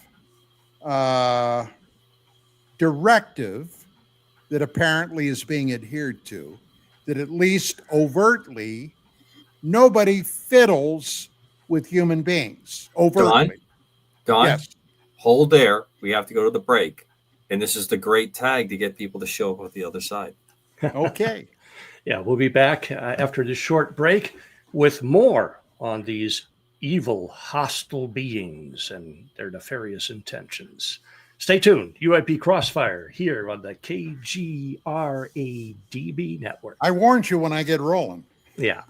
directive that apparently is being adhered to, that at least overtly, nobody fiddles with human beings overtly. Don, yes. Hold there. We have to go to the break. And this is the great tag to get people to show up with the other side. Okay. Yeah, we'll be back after this short break with more on these evil, hostile beings and their nefarious intentions. Stay tuned. UAP Crossfire here on the KGRADB network. I warned you when I get rolling. Yeah.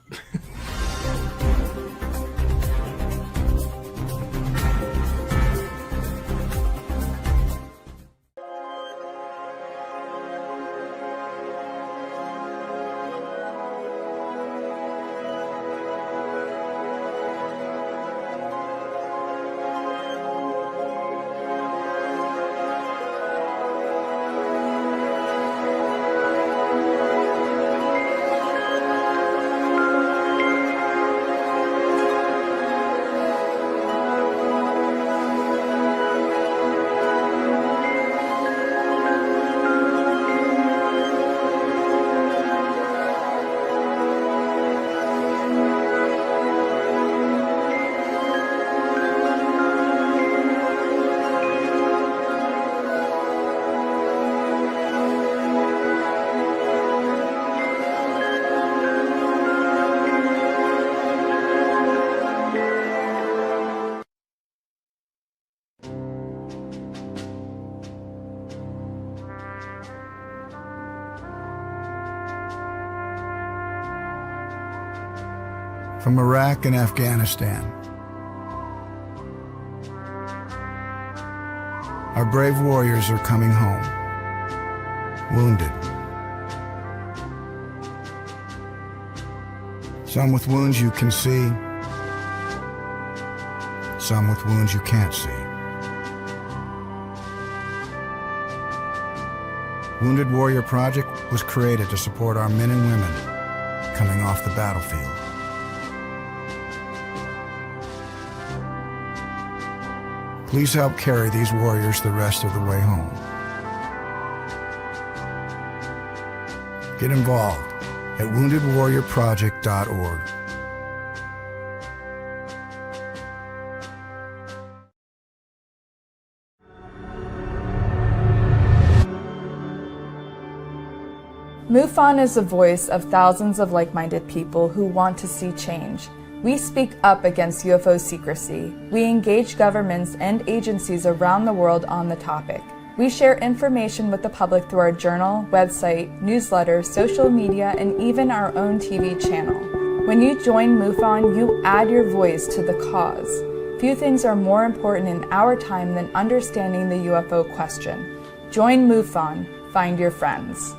From Iraq and Afghanistan, our brave warriors are coming home, wounded. Some with wounds you can see, some with wounds you can't see. Wounded Warrior Project was created to support our men and women coming off the battlefield. Please help carry these warriors the rest of the way home. Get involved at woundedwarriorproject.org. MUFON is the voice of thousands of like-minded people who want to see change. We speak up against UFO secrecy. We engage governments and agencies around the world on the topic. We share information with the public through our journal, website, newsletter, social media, and even our own TV channel. When you join MUFON, you add your voice to the cause. Few things are more important in our time than understanding the UFO question. Join MUFON. Find your friends.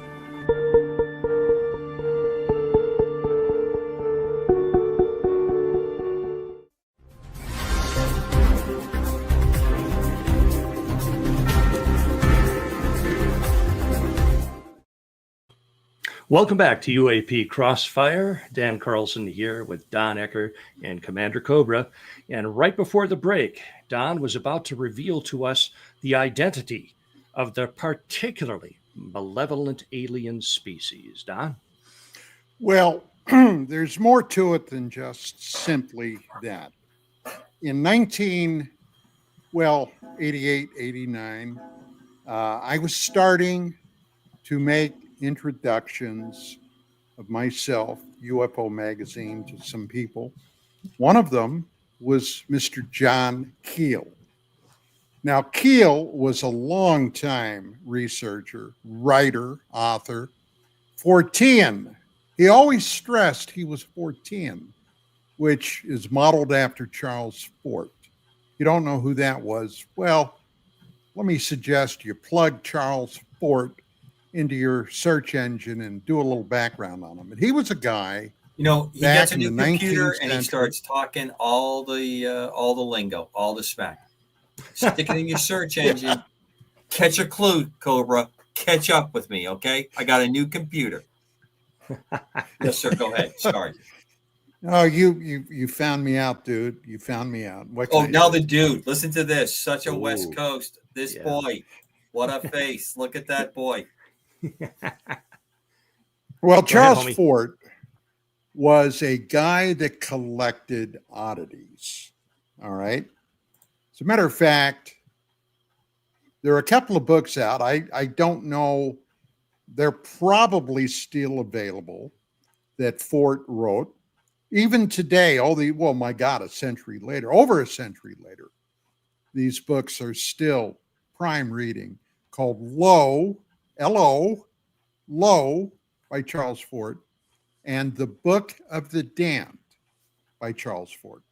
Welcome back to UAP Crossfire. Dan Carlson here with Don Ecker and Commander Cobra. And right before the break, Don was about to reveal to us the identity of the particularly malevolent alien species. Don? Well, there's more to it than just simply that. In 88, 89, I was starting to make introductions of myself, UFO magazine, to some people. One of them was Mr. John Keel. Now, Keel was a longtime researcher, writer, author, Fortean. He always stressed he was Fortean, which is modeled after Charles Fort. You don't know who that was? Well, let me suggest you plug Charles Fort into your search engine and do a little background on him. But he was a guy, he gets a new in the computer 19th and he century. starts talking all the lingo, all the smack. Stick it in your search engine. Catch a clue, Cobra. Catch up with me, okay? I got a new computer. Yes, sir. Go ahead. Sorry. Oh, you found me out, dude. You found me out. Now the dude. Listen to this. Such a West Ooh, Coast. This yeah. boy. What a face. Look at that boy. Well, Charles homie. Fort was a guy that collected oddities. All right. As a matter of fact, there are a couple of books out. I don't know. They're probably still available that Fort wrote. Even today, my God, a century later, over a century later, these books are still prime reading, called Low, L-O, Low by Charles Fort, and The Book of the Damned by Charles Fort.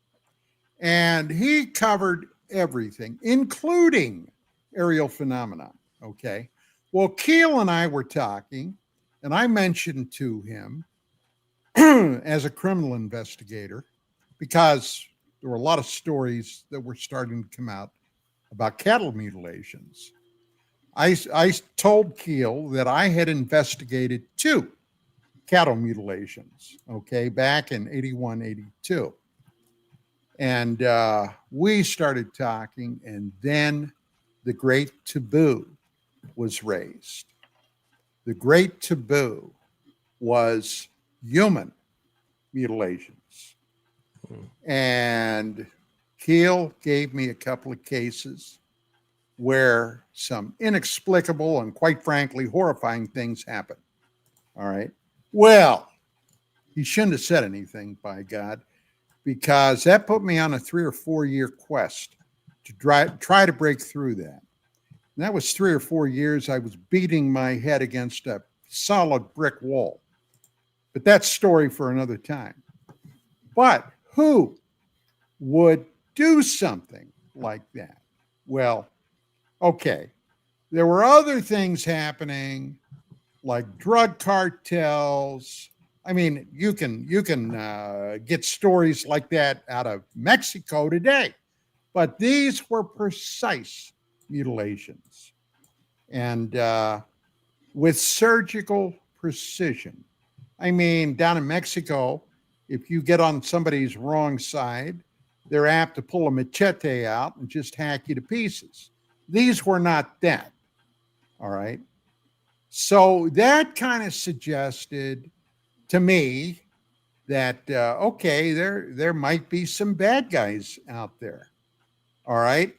And he covered everything, including aerial phenomena. Okay. Well, Keel and I were talking, and I mentioned to him as a criminal investigator, because there were a lot of stories that were starting to come out about cattle mutilations. I told Keel that I had investigated 2 cattle mutilations, okay, back in 81, 82. And we started talking, and then the great taboo was raised. The great taboo was human mutilations. And Keel gave me a couple of cases where some inexplicable and, quite frankly, horrifying things happened. All right. Well, he shouldn't have said anything, by God, because that put me on a 3 or 4 year quest to try to break through that. And that was 3 or 4 years I was beating my head against a solid brick wall. But that's story for another time. But who would do something like that? Well, okay. There were other things happening, like drug cartels. I mean, you can get stories like that out of Mexico today, but these were precise mutilations, and with surgical precision. I mean, down in Mexico, if you get on somebody's wrong side, they're apt to pull a machete out and just hack you to pieces. These were not that. All right. So that kind of suggested to me that, okay, there might be some bad guys out there. All right.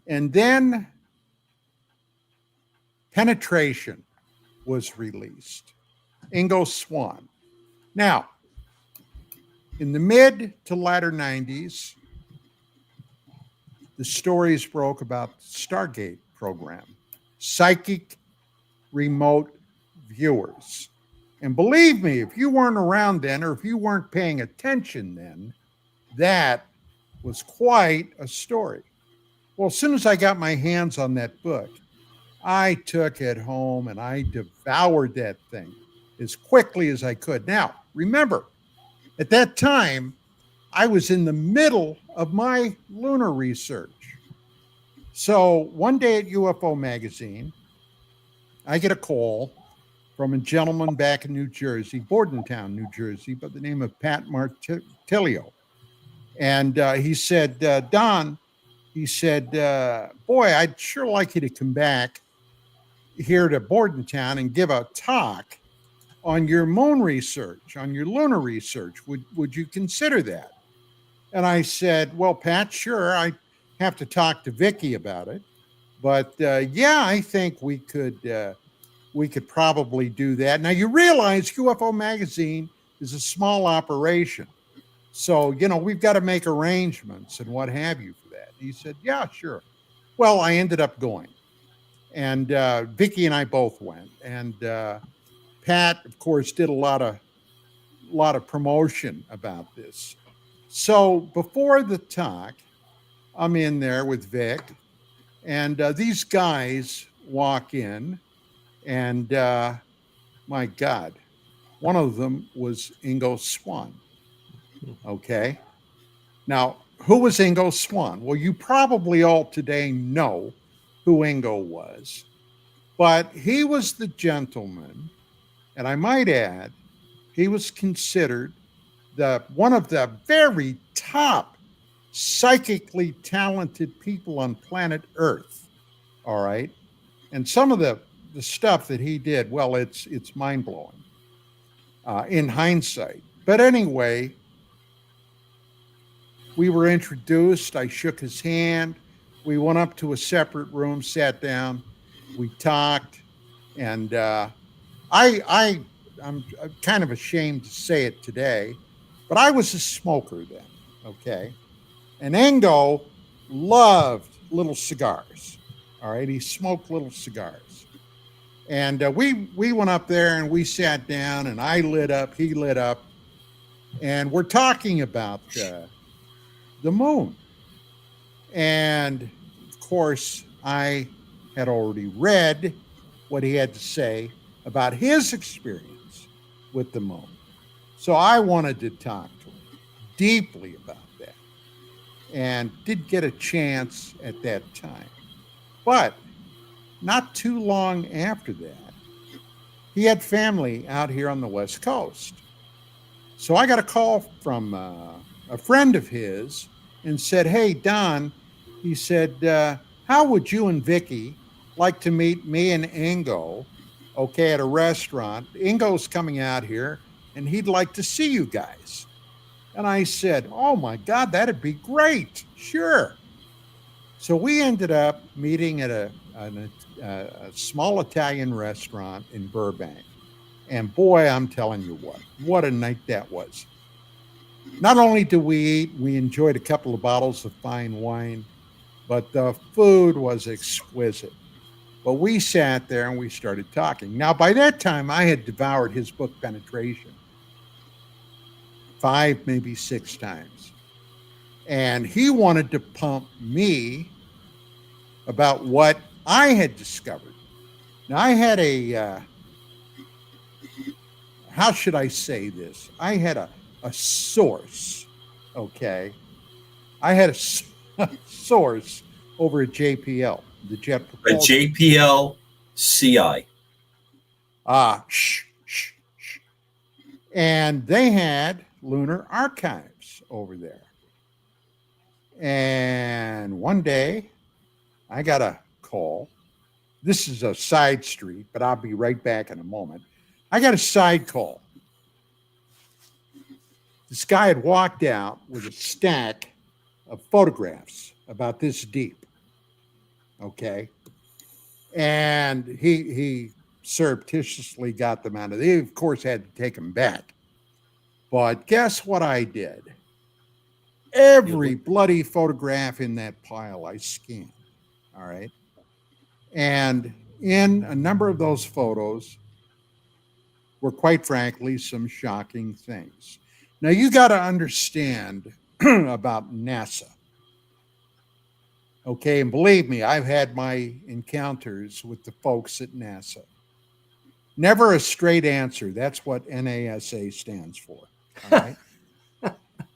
And then Penetration was released. Ingo Swann. Now, in the mid to latter 90s, the stories broke about the Stargate program, psychic remote viewers. And believe me, if you weren't around then, or if you weren't paying attention then, that was quite a story. Well, as soon as I got my hands on that book, I took it home and I devoured that thing as quickly as I could. Now, remember, at that time, I was in the middle of my lunar research. So one day at UFO Magazine, I get a call from a gentleman back in New Jersey, Bordentown, New Jersey, by the name of Pat Martilio. And he said, Don, he said, boy, I'd sure like you to come back here to Bordentown and give a talk on your moon research, on your lunar research. Would you consider that? And I said, well, Pat, sure. I have to talk to Vicky about it. But yeah, I think we could probably do that. Now, you realize UFO Magazine is a small operation. So, we've got to make arrangements and what have you for that. He said, yeah, sure. Well, I ended up going. And Vicky and I both went. And Pat, of course, did a lot of promotion about this. So before the talk, I'm in there with Vic, and these guys walk in, and my God, one of them was Ingo Swann. Okay. Now, who was Ingo Swann? Well, you probably all today know who Ingo was, but he was the gentleman, and I might add, he was considered one of the very top psychically talented people on planet Earth. All right. And some of the stuff that he did, well, it's mind-blowing in hindsight. But anyway, we were introduced. I shook his hand. We went up to a separate room, sat down. We talked. And I'm kind of ashamed to say it today, but I was a smoker then, okay? And Ingo loved little cigars. All right, he smoked little cigars. And we went up there and we sat down, and I lit up, he lit up, and we're talking about the moon. And of course, I had already read what he had to say about his experience with the moon. So I wanted to talk to him deeply about that, and did get a chance at that time. But not too long after that, he had family out here on the West Coast. So I got a call from a friend of his and said, "Hey, Don," he said, "how would you and Vicky like to meet me and Ingo, okay, at a restaurant? Ingo's coming out here and he'd like to see you guys." And I said, "Oh my God, that'd be great. Sure." So we ended up meeting at a small Italian restaurant in Burbank. And boy, I'm telling you what a night that was. Not only did we eat, we enjoyed a couple of bottles of fine wine, but the food was exquisite. But we sat there and we started talking. Now, by that time, I had devoured his book, Penetration, 5, maybe 6 times. And he wanted to pump me about what I had discovered. Now, I had how should I say this? I had a source, okay? I had a source over at JPL, the Jet Propulsion. A JPL CI. Shh. And they had lunar archives over there. And one day, I got a call. This is a side street, but I'll be right back in a moment. I got a side call. This guy had walked out with a stack of photographs about this deep. Okay. And he surreptitiously got them out of there. He, of course, had to take them back. But guess what I did? Every bloody photograph in that pile I scanned. All right. And in a number of those photos were, quite frankly, some shocking things. Now, you got to understand about NASA. Okay, and believe me, I've had my encounters with the folks at NASA. Never a straight answer. That's what NASA stands for. All right.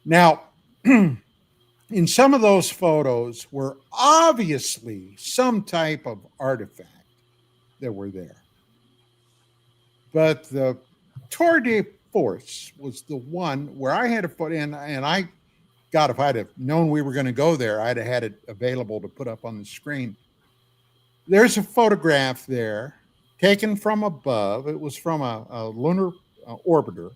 Now, in some of those photos were obviously some type of artifact that were there. But the tour de force was the one where I had to put in, and God, if I'd have known we were going to go there, I'd have had it available to put up on the screen. There's a photograph there taken from above. It was from a lunar orbiter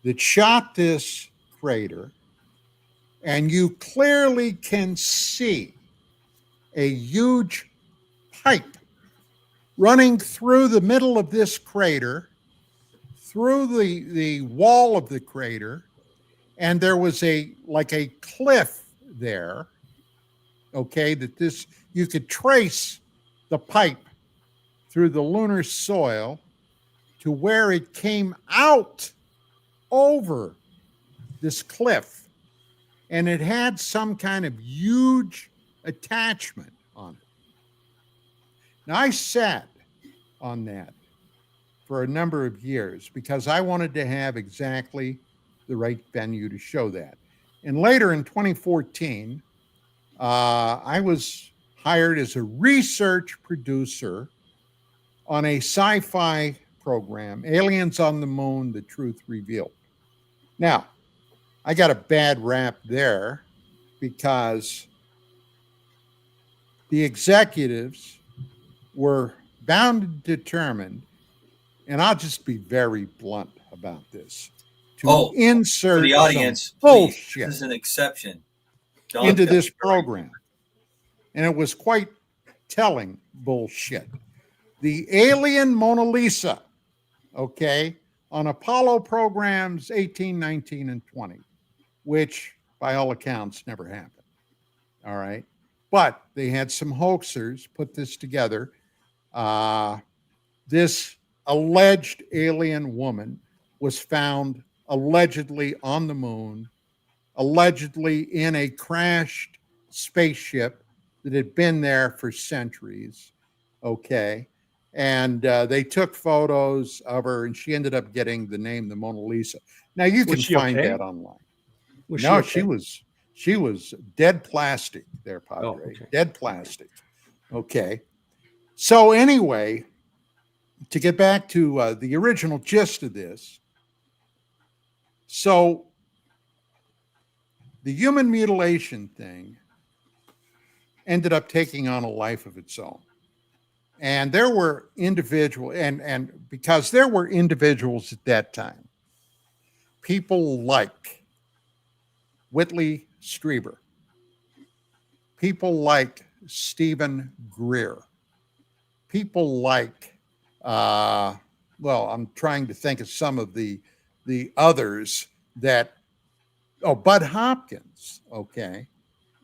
that shot this crater, and you clearly can see a huge pipe running through the middle of this crater, through the wall of the crater, and there was a cliff there, okay, that this, you could trace the pipe through the lunar soil to where it came out over this cliff, and it had some kind of huge attachment on it. Now, I sat on that for a number of years because I wanted to have exactly the right venue to show that. And later in 2014, I was hired as a research producer on a sci-fi program, Aliens on the Moon, The Truth Revealed. Now, I got a bad rap there because the executives were bound and determined, and I'll just be very blunt about this, to insert for the audience, some bullshit this is an exception into this program. And it was quite telling bullshit. The alien Mona Lisa, okay, on Apollo programs 18, 19, and 20, which by all accounts never happened. All right. But they had some hoaxers put this together. This alleged alien woman was found allegedly on the moon, allegedly in a crashed spaceship that had been there for centuries. Okay. And they took photos of her, and she ended up getting the name the Mona Lisa. Now you can find that online. She was dead plastic there, Padre. Oh, okay. Dead plastic. Okay. So anyway, to get back to the original gist of this, so the human mutilation thing ended up taking on a life of its own. And there were individuals, and because there were individuals at that time, people like Whitley Strieber, people like Stephen Greer, people like, well, I'm trying to think of some of the others that, Bud Hopkins, okay.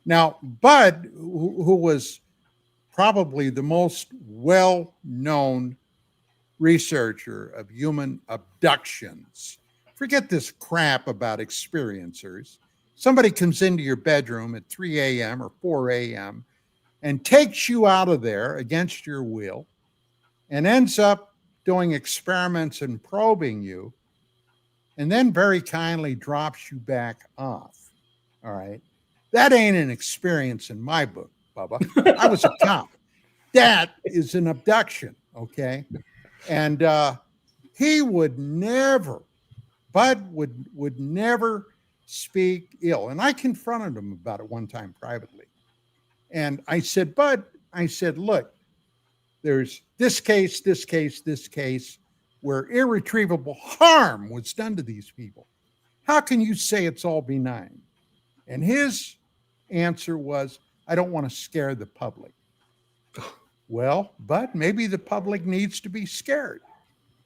Now, Bud, who was probably the most well-known researcher of human abductions. Forget this crap about experiencers. Somebody comes into your bedroom at 3 a.m. or 4 a.m. and takes you out of there against your will and ends up doing experiments and probing you, and then very kindly drops you back off. All right. That ain't an experience in my book, Bubba. I was a cop. That is an abduction, okay? And he would never, Bud would never speak ill. And I confronted him about it one time privately. And I said, Bud, I said, look, there's this case where irretrievable harm was done to these people. How can you say it's all benign? And his answer was, I don't want to scare the public. Well, but maybe the public needs to be scared.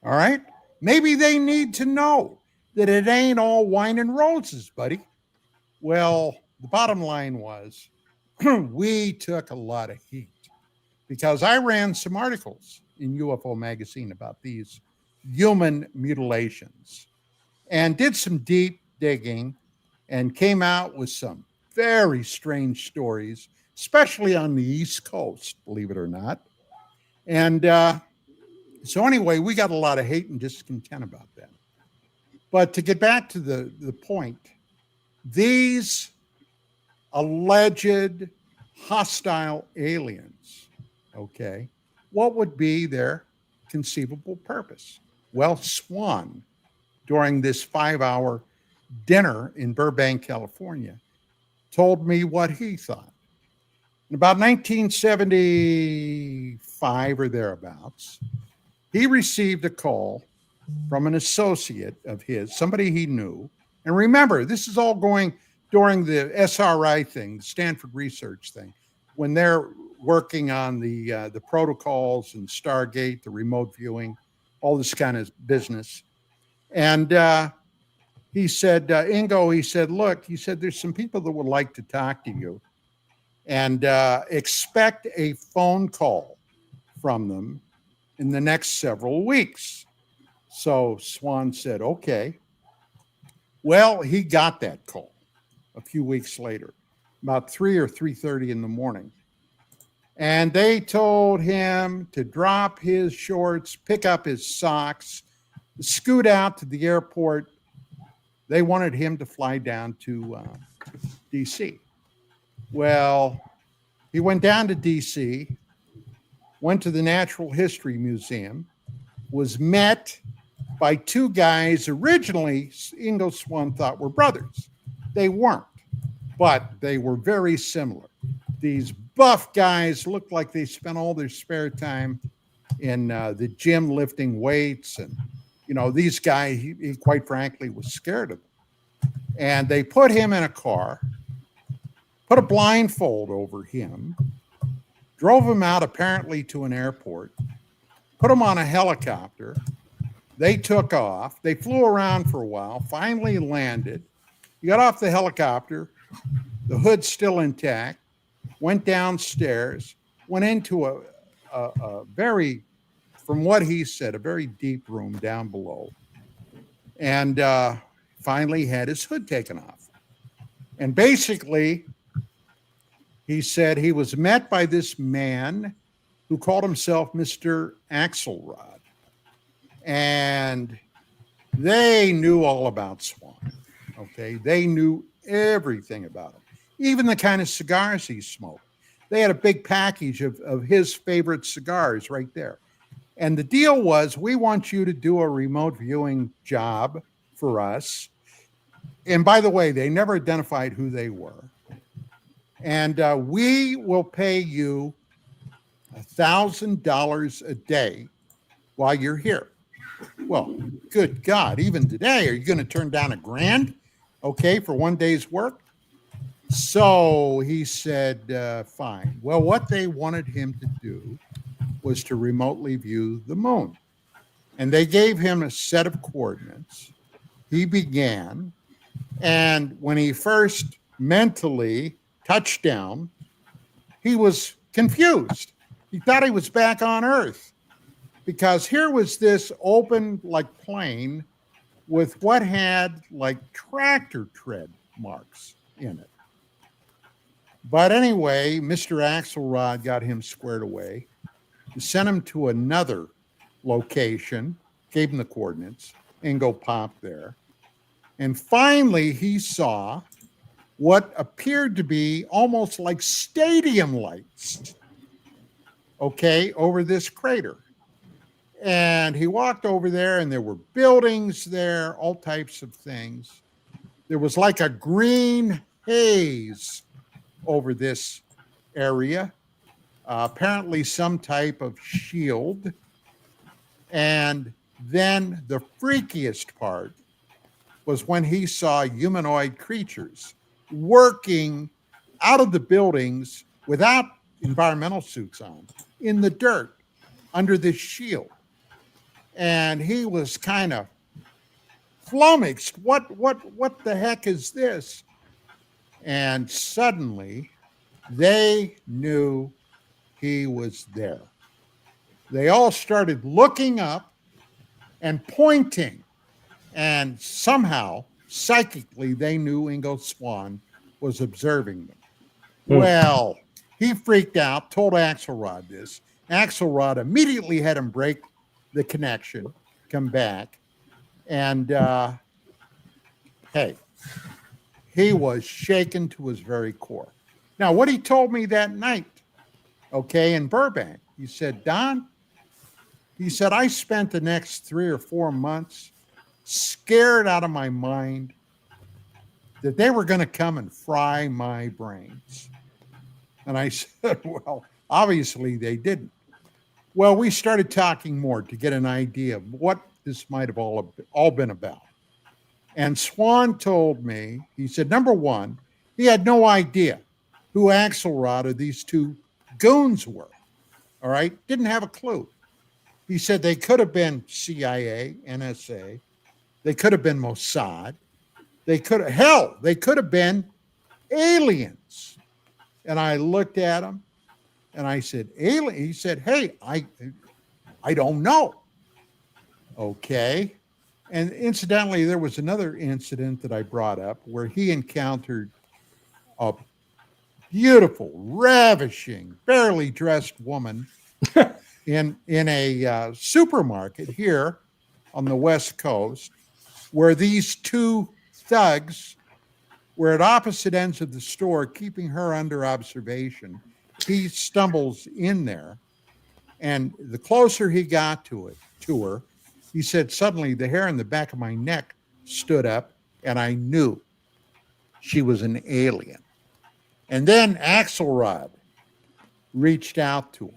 All right. Maybe they need to know that it ain't all wine and roses, buddy. Well, the bottom line was we took a lot of heat because I ran some articles in UFO magazine about these human mutilations and did some deep digging and came out with some very strange stories, especially on the East Coast, believe it or not. And so anyway, we got a lot of hate and discontent about that. But to get back to the point, these alleged hostile aliens, okay, what would be their conceivable purpose? Well, Swan, during this 5-hour dinner in Burbank, California, told me what he thought. In about 1975 or thereabouts, he received a call from an associate of his, somebody he knew. And remember, this is all going during the SRI thing, Stanford research thing, when they're working on the protocols and Stargate, the remote viewing, all this kind of business. And he said, Ingo, he said, look, he said, there's some people that would like to talk to you, and expect a phone call from them in the next several weeks. So Swan said, okay. Well, he got that call a few weeks later, about 3 or 3:30 in the morning. And they told him to drop his shorts, pick up his socks, scoot out to the airport. They wanted him to fly down to D.C. Well, He went down to D.C., went to the Natural History Museum, was met by two guys originally Ingo Swann thought were brothers. They weren't, but they were very similar. These buff guys looked like they spent all their spare time in the gym lifting weights. And, these guys, he quite frankly was scared of them. And they put him in a car, put a blindfold over him, drove him out apparently to an airport, put him on a helicopter. They took off. They flew around for a while, finally landed. He got off the helicopter, the hood's still intact, went downstairs, went into a very, from what he said, a very deep room down below, and finally had his hood taken off. And basically, he said he was met by this man who called himself Mr. Axelrod. And they knew all about Swann, okay? They knew everything about him, even the kind of cigars he smoked. They had a big package of his favorite cigars right there. And the deal was, we want you to do a remote viewing job for us. And by the way, they never identified who they were. And we will pay you $1,000 a day while you're here. Well, good God, even today, are you going to turn down $1,000, okay, for one day's work? So he said, fine. Well, what they wanted him to do was to remotely view the moon. And they gave him a set of coordinates. He began, and when he first mentally touched down, he was confused. He thought he was back on Earth, because here was this open like plane with what had like tractor tread marks in it. But anyway, Mr. Axelrod got him squared away, sent him to another location, gave him the coordinates, and go pop there. And finally, he saw what appeared to be almost like stadium lights, okay, over this crater. And he walked over there, and there were buildings there, all types of things. There was like a green haze over this area, apparently some type of shield. And then the freakiest part was when he saw humanoid creatures working out of the buildings without environmental suits on, in the dirt, under this shield. And he was kind of flummoxed. What the heck is this? And suddenly, they knew he was there. They all started looking up and pointing. And somehow, psychically, they knew Ingo Swann was observing them. Well, he freaked out, told Axelrod this. Axelrod immediately had him break the connection, come back. And, hey, he was shaken to his very core. Now, what he told me that night, okay, in Burbank, he said, Don, he said, I spent the next 3 or 4 months scared out of my mind that they were going to come and fry my brains. And I said, well, obviously they didn't. Well, we started talking more to get an idea of what this might have all been about. And Swann told me, he said, number one, he had no idea who Axelrod or these two goons were. All right? Didn't have a clue. He said they could have been CIA, NSA. They could have been Mossad. They could have been aliens. And I looked at him and I said, alien? He said, hey, I don't know. Okay. And incidentally, there was another incident that I brought up where he encountered a beautiful, ravishing, barely dressed woman in a supermarket here on the West Coast, where these two thugs were at opposite ends of the store, keeping her under observation. he stumbles in there, and the closer he got to her, he said, suddenly the hair on the back of my neck stood up, and I knew she was an alien. And then Axelrod reached out to him.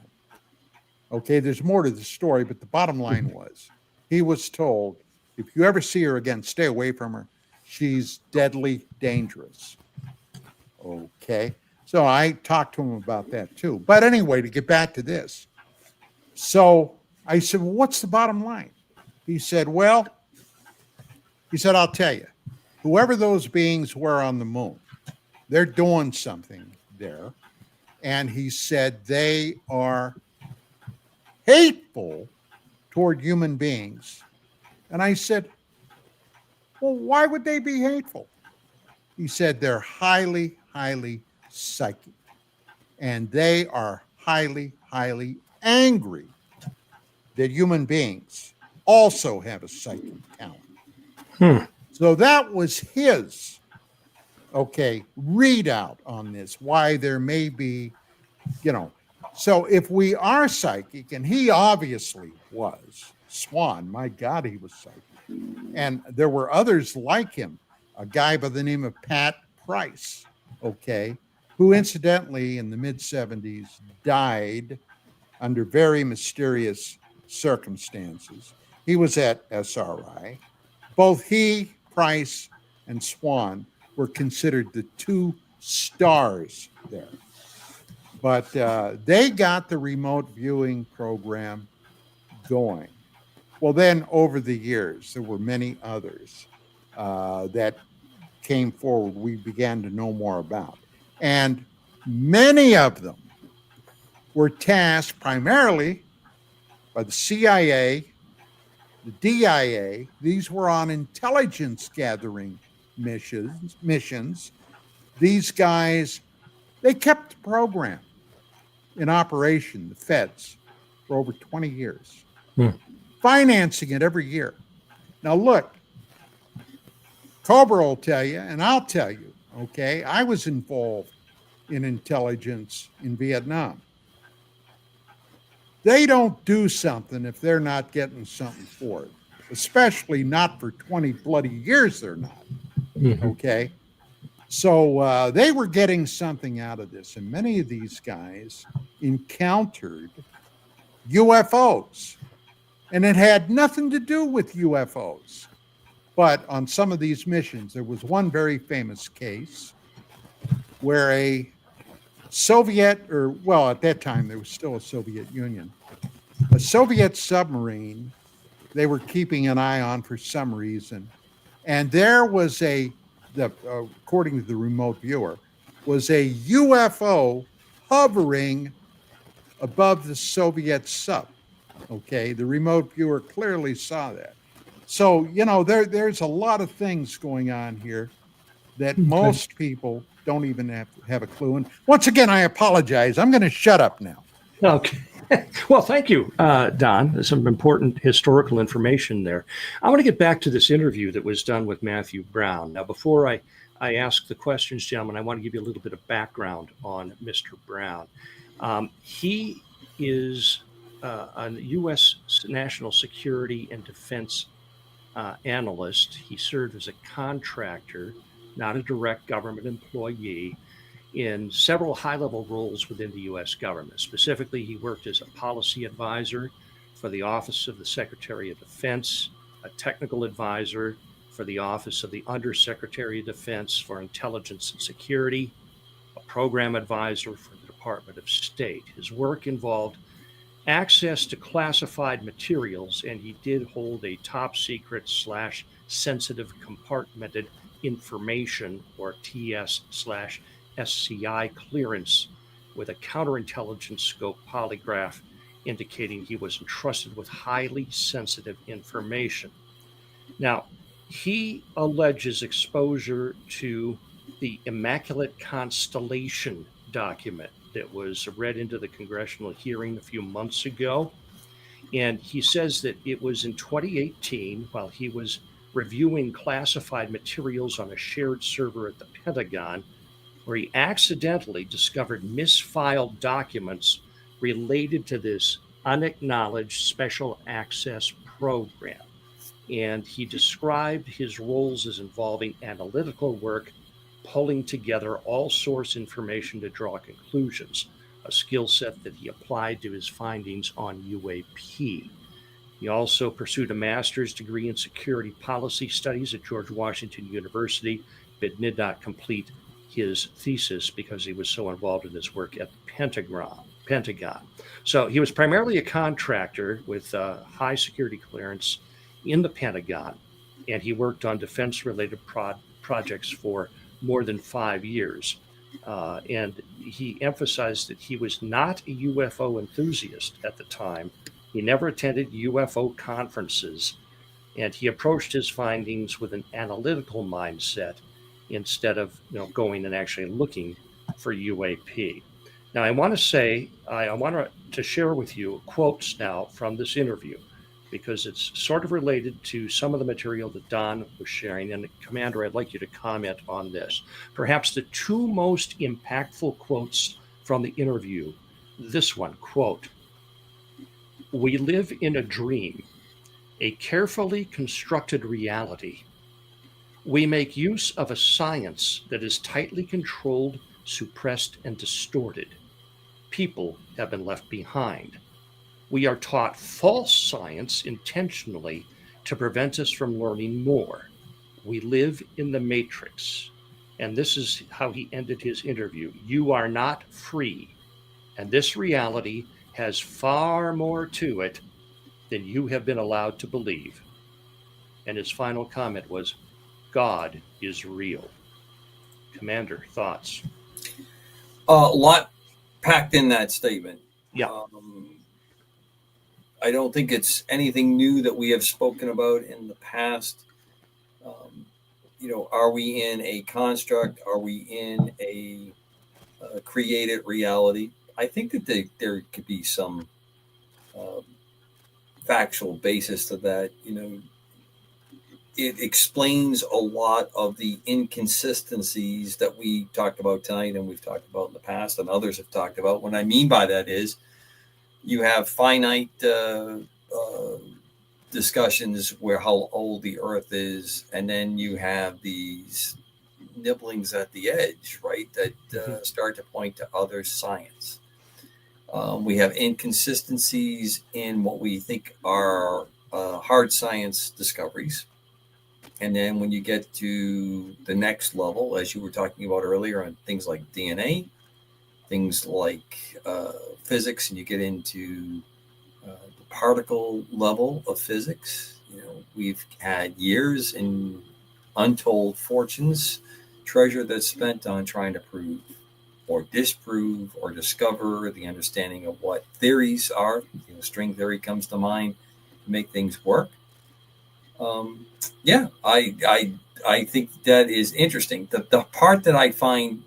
Okay, there's more to the story, but the bottom line was he was told, if you ever see her again, stay away from her. She's deadly dangerous. Okay, so I talked to him about that too. But anyway, to get back to this. So I said, well, what's the bottom line? He said, I'll tell you, whoever those beings were on the moon, they're doing something there. And he said they are hateful toward human beings. And I said, well, why would they be hateful? He said they're highly, highly psychic. And they are highly, highly angry that human beings also have a psychic talent. So that was his, readout on this, why there may be, So if we are psychic, and he obviously was, Swan, my God, he was psychic. And there were others like him, a guy by the name of Pat Price, who incidentally in the mid-70s died under very mysterious circumstances. He was at SRI. Both he, Price, and Swan were considered the two stars there. But they got the remote viewing program going. Well, then over the years, there were many others that came forward we began to know more about. And many of them were tasked primarily by the CIA, the DIA. These were on intelligence gathering missions. These guys, they kept the program in operation, the feds, for over 20 years, financing it every year. Now, look, Cobra will tell you, and I'll tell you, I was involved in intelligence in Vietnam. They don't do something if they're not getting something for it, especially not for 20 bloody years they're not, So they were getting something out of this, and many of these guys encountered UFOs, and it had nothing to do with UFOs. But on some of these missions, there was one very famous case where a Soviet, at that time, there was still a Soviet Union, a Soviet submarine they were keeping an eye on for some reason. And there was according to the remote viewer, was a UFO hovering above the Soviet sub. The remote viewer clearly saw that. So, there's a lot of things going on here that most people don't even have a clue. And once again, I apologize. I'm going to shut up now. Okay. Well, thank you, Don. There's some important historical information there. I want to get back to this interview that was done with Matthew Brown. Now, before I ask the questions, gentlemen, I want to give you a little bit of background on Mr. Brown. He is a U.S. national security and defense analyst. He served as a contractor, not a direct government employee, in several high-level roles within the U.S. government. Specifically, he worked as a policy advisor for the Office of the Secretary of Defense, a technical advisor for the Office of the Undersecretary of Defense for Intelligence and Security, a program advisor for the Department of State. His work involved access to classified materials, and he did hold a top secret / sensitive compartmented information, or TS/SCI clearance, with a counterintelligence scope polygraph indicating he was entrusted with highly sensitive information. Now, he alleges exposure to the Immaculate Constellation document that was read into the congressional hearing a few months ago. And he says that it was in 2018, while he was reviewing classified materials on a shared server at the Pentagon, where he accidentally discovered misfiled documents related to this unacknowledged special access program. And he described his roles as involving analytical work, pulling together all source information to draw conclusions, a skill set that he applied to his findings on UAP. He also pursued a master's degree in security policy studies at George Washington University, but did not complete his thesis because he was so involved in his work at the Pentagon. So he was primarily a contractor with high security clearance in the Pentagon, and he worked on defense-related projects for more than 5 years. And he emphasized that he was not a UFO enthusiast at the time. He never attended UFO conferences, and he approached his findings with an analytical mindset instead of going and actually looking for UAP. Now, I want to share with you quotes now from this interview, because it's sort of related to some of the material that Don was sharing. And Commander, I'd like you to comment on this. Perhaps the two most impactful quotes from the interview. This one, quote, "We live in a dream, a carefully constructed reality. We make use of a science that is tightly controlled, suppressed, and distorted. People have been left behind. We are taught false science intentionally to prevent us from learning more. We live in the matrix." And this is how he ended his interview. "You are not free, and this reality has far more to it than you have been allowed to believe." And his final comment was, "God is real." Commander, thoughts? A lot packed in that statement. Yeah. I don't think it's anything new that we have spoken about in the past. Are we in a construct? Are we in a created reality? I think that there could be some factual basis to that. It explains a lot of the inconsistencies that we talked about tonight and we've talked about in the past and others have talked about. What I mean by that is you have finite discussions where how old the Earth is, and then you have these nibblings at the edge, right, that start to point to other science. We have inconsistencies in what we think are hard science discoveries. And then when you get to the next level, as you were talking about earlier, on things like DNA, things like physics, and you get into the particle level of physics, we've had years and untold fortunes, treasure that's spent on trying to prove or disprove or discover the understanding of what theories are. String theory comes to mind to make things work. I think that is interesting. The part that I find,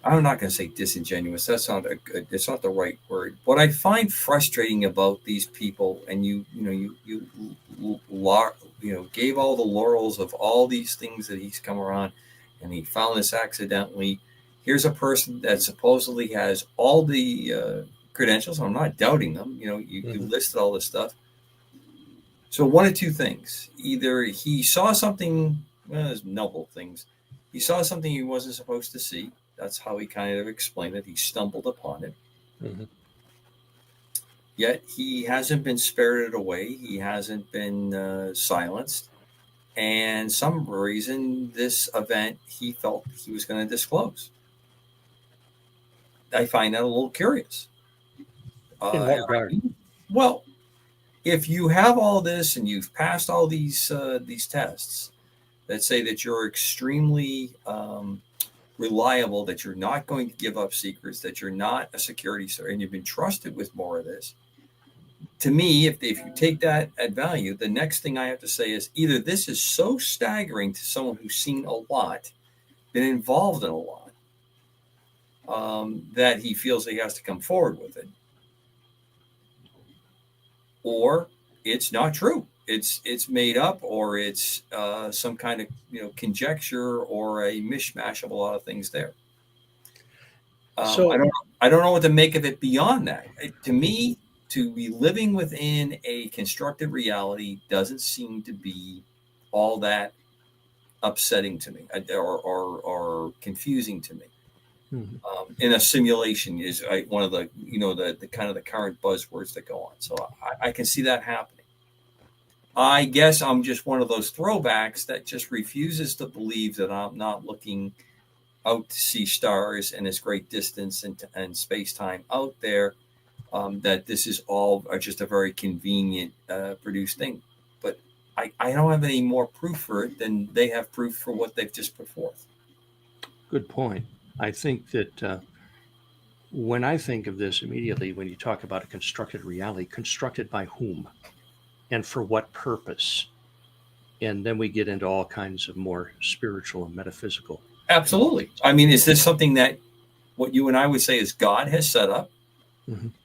I'm not going to say disingenuous. It's not the right word. What I find frustrating about these people, and you gave all the laurels of all these things that he's come around, and he found this accidentally. Here's a person that supposedly has all the credentials. I'm not doubting them. You listed all this stuff. So one of two things: either he saw something. Well, there's noble things. He saw something he wasn't supposed to see. That's how he kind of explained it. He stumbled upon it. Mm-hmm. Yet he hasn't been spirited away. He hasn't been silenced. And some reason, this event he felt he was going to disclose. I find that a little curious. In what regard? Well, if you have all this and you've passed all these tests that say that you're extremely reliable, that you're not going to give up secrets, that you're not a security service, and you've been trusted with more of this. To me, if you take that at value, the next thing I have to say is either this is so staggering to someone who's seen a lot, been involved in a lot, that he feels he has to come forward with it, or it's not true. it's made up, or it's some kind of conjecture or a mishmash of a lot of things there. So I don't know what to make of it beyond that. To me, to be living within a constructed reality doesn't seem to be all that upsetting to me, or confusing to me. In a simulation is one of the the kind of the current buzzwords that go on. So I can see that happening. I guess I'm just one of those throwbacks that just refuses to believe that I'm not looking out to see stars and this great distance and space time out there. That this is all just a very convenient produced thing. But I don't have any more proof for it than they have proof for what they've just put forth. Good point. I think that when I think of this immediately, when you talk about a constructed reality, constructed by whom and for what purpose? And then we get into all kinds of more spiritual and metaphysical. Absolutely. I mean, is this something that what you and I would say is God has set up,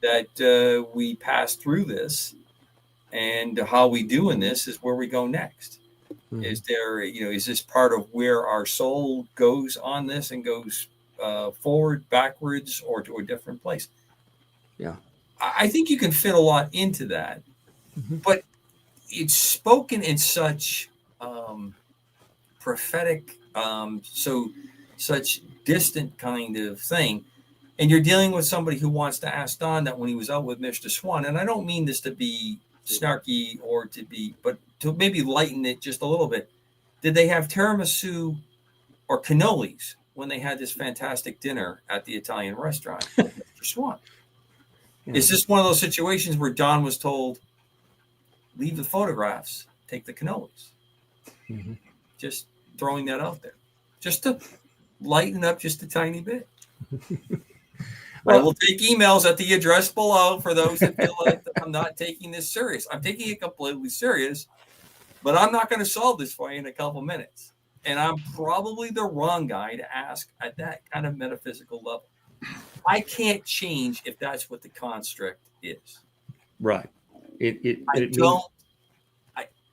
that we pass through this, and how we do in this is where we go next? Is there, is this part of where our soul goes on this and goes forward, backwards, or to a different place? Yeah. I think you can fit a lot into that, but it's spoken in such prophetic, such distant kind of thing. And you're dealing with somebody who wants to ask Don that when he was out with Mr. Swan, and I don't mean this to be snarky or but to maybe lighten it just a little bit. Did they have tiramisu or cannolis when they had this fantastic dinner at the Italian restaurant with Mr. Swan? Yeah. Is this one of those situations where Don was told, leave the photographs, take the cannolis? Just throwing that out there, just to lighten up just a tiny bit. Well, I will take emails at the address below for those that feel like I'm not taking this serious. I'm taking it completely serious, but I'm not going to solve this for you in a couple minutes. And I'm probably the wrong guy to ask at that kind of metaphysical level. I can't change if that's what the construct is. Right.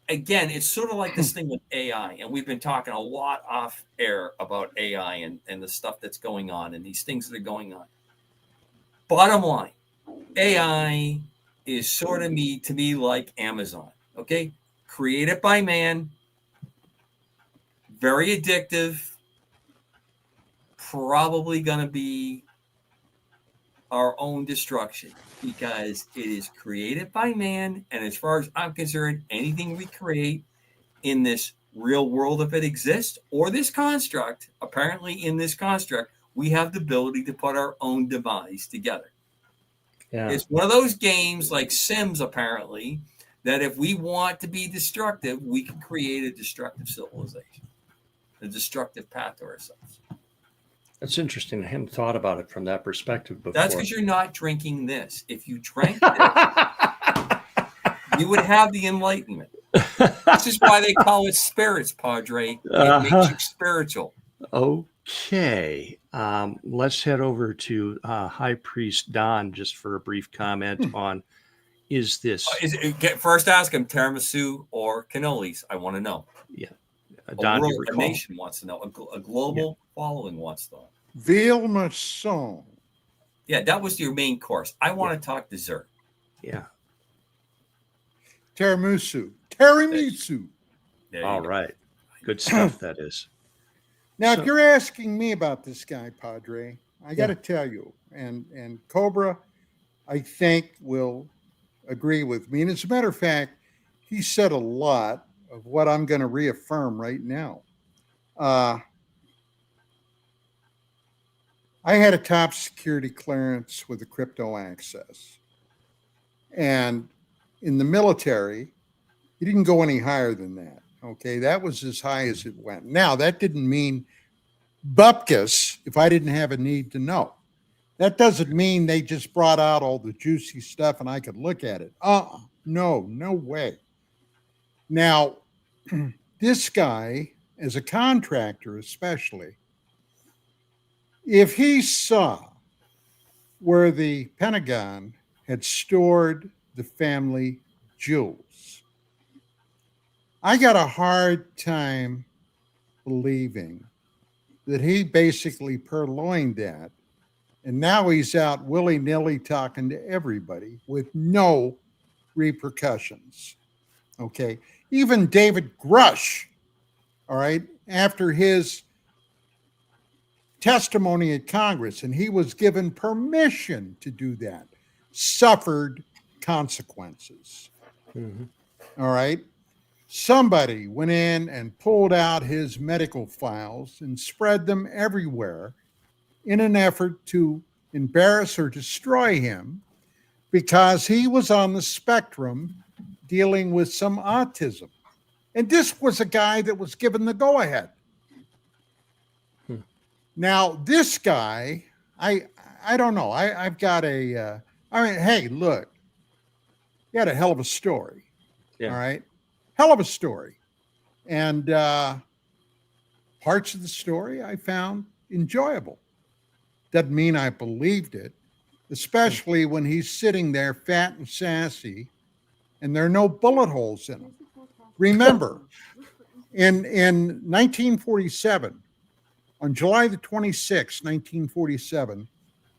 Again, it's sort of like this thing with AI, and we've been talking a lot off air about AI and the stuff that's going on and these things that are going on. Bottom line, AI is sort of to me like Amazon. Okay, created by man, very addictive, probably going to be our own destruction because it is created by man. And as far as I'm concerned, anything we create in this real world, if it exists, or this construct, apparently in this construct, we have the ability to put our own device together. Yeah. It's one of those games like Sims, apparently, that if we want to be destructive, we can create a destructive civilization, a destructive path to ourselves. That's interesting. I hadn't thought about it from that perspective before. That's because you're not drinking this. If you drank this, you would have the enlightenment. This is why they call it spirits, Padre. It makes you spiritual. Okay. Let's head over to High Priest Don just for a brief comment on, is this... First ask him, tiramisu or cannolis? I want to know. Yeah. Don, a nation wants to know. A global following wants to know. Veal maçon. Yeah, that was your main course. I want to talk dessert. Yeah. Tiramisu. All right. Good stuff, that is. Now, if you're asking me about this guy, Padre, I got to tell you, and Cobra, I think, will agree with me. And as a matter of fact, he said a lot of what I'm going to reaffirm right now. I had a top security clearance with a crypto access. And in the military, you didn't go any higher than that. Okay, that was as high as it went. Now, that didn't mean bupkis if I didn't have a need to know. That doesn't mean they just brought out all the juicy stuff and I could look at it. No way. Now, this guy, as a contractor especially, if he saw where the Pentagon had stored the family jewels, I got a hard time believing that he basically purloined that. And now he's out willy-nilly talking to everybody with no repercussions. Okay. Even David Grush, all right, after his testimony at Congress, and he was given permission to do that, suffered consequences. Mhm. All right. Somebody went in and pulled out his medical files and spread them everywhere in an effort to embarrass or destroy him because he was on the spectrum dealing with some autism. And this was a guy that was given the go ahead. Now, this guy, I don't know. I've got hey, look, you had a hell of a story. Yeah. All right. Hell of a story. And parts of the story I found enjoyable. Doesn't mean I believed it, especially when he's sitting there fat and sassy and there are no bullet holes in him. Remember, in 1947, on July the 26th, 1947,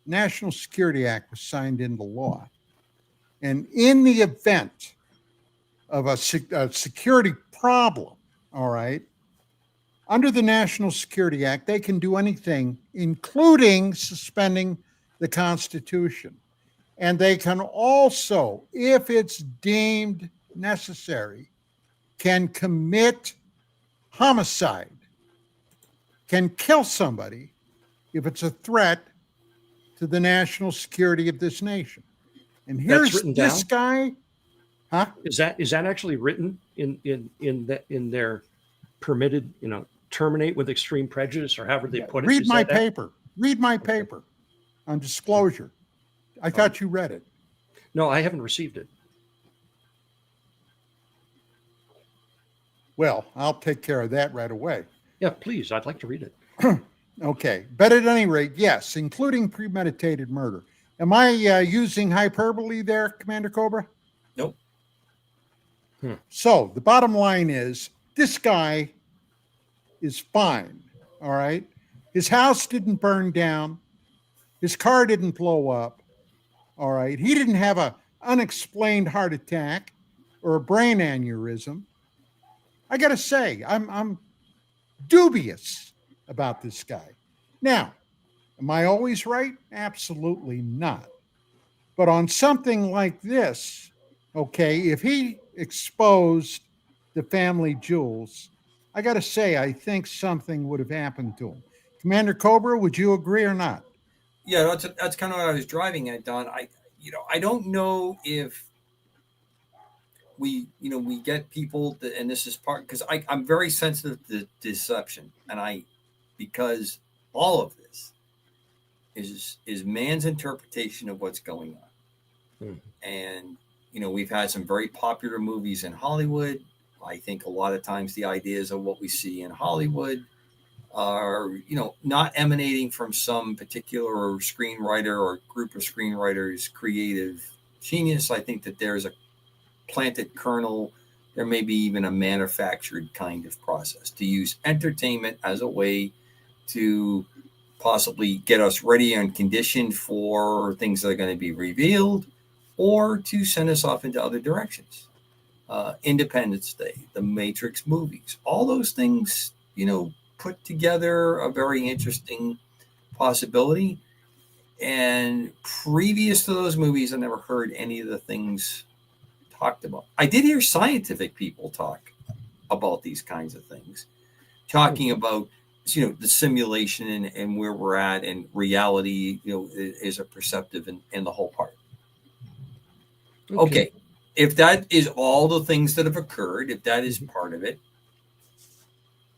National Security Act was signed into law. And in the event of a security problem, all right, under the National Security Act, they can do anything, including suspending the Constitution. And they can also, if it's deemed necessary, can commit homicide, can kill somebody if it's a threat to the national security of this nation. And here's this guy. Huh? Is that actually written in their permitted, terminate with extreme prejudice, or however they put it? Read my paper. Read my paper on disclosure. I thought you read it. No, I haven't received it. Well, I'll take care of that right away. Yeah, please. I'd like to read it. Okay. But at any rate, yes, including premeditated murder. Am I using hyperbole there, Commander Cobra? Nope. So the bottom line is this guy is fine. All right. His house didn't burn down. His car didn't blow up. All right. He didn't have an unexplained heart attack or a brain aneurysm. I got to say, I'm dubious about this guy. Now, am I always right? Absolutely not. But on something like this, okay, if he exposed the family jewels, I got to say, I think something would have happened to him. Commander Cobra, would you agree or not? Yeah, that's kind of what I was driving at, Don. I don't know if we get people that, and this is part, because I'm very sensitive to deception, and because all of this is man's interpretation of what's going on. And we've had some very popular movies in Hollywood. I think a lot of times the ideas of what we see in Hollywood are, not emanating from some particular screenwriter or group of screenwriters' creative genius. I think that there's a planted kernel. There may be even a manufactured kind of process to use entertainment as a way to possibly get us ready and conditioned for things that are going to be revealed, or to send us off into other directions. Independence Day, the Matrix movies, all those things, put together a very interesting possibility. And previous to those movies, I never heard any of the things talked about. I did hear scientific people talk about these kinds of things, talking about, the simulation and where we're at, and reality, is a perceptive and the whole part. Okay. If that is all the things that have occurred, if that is part of it,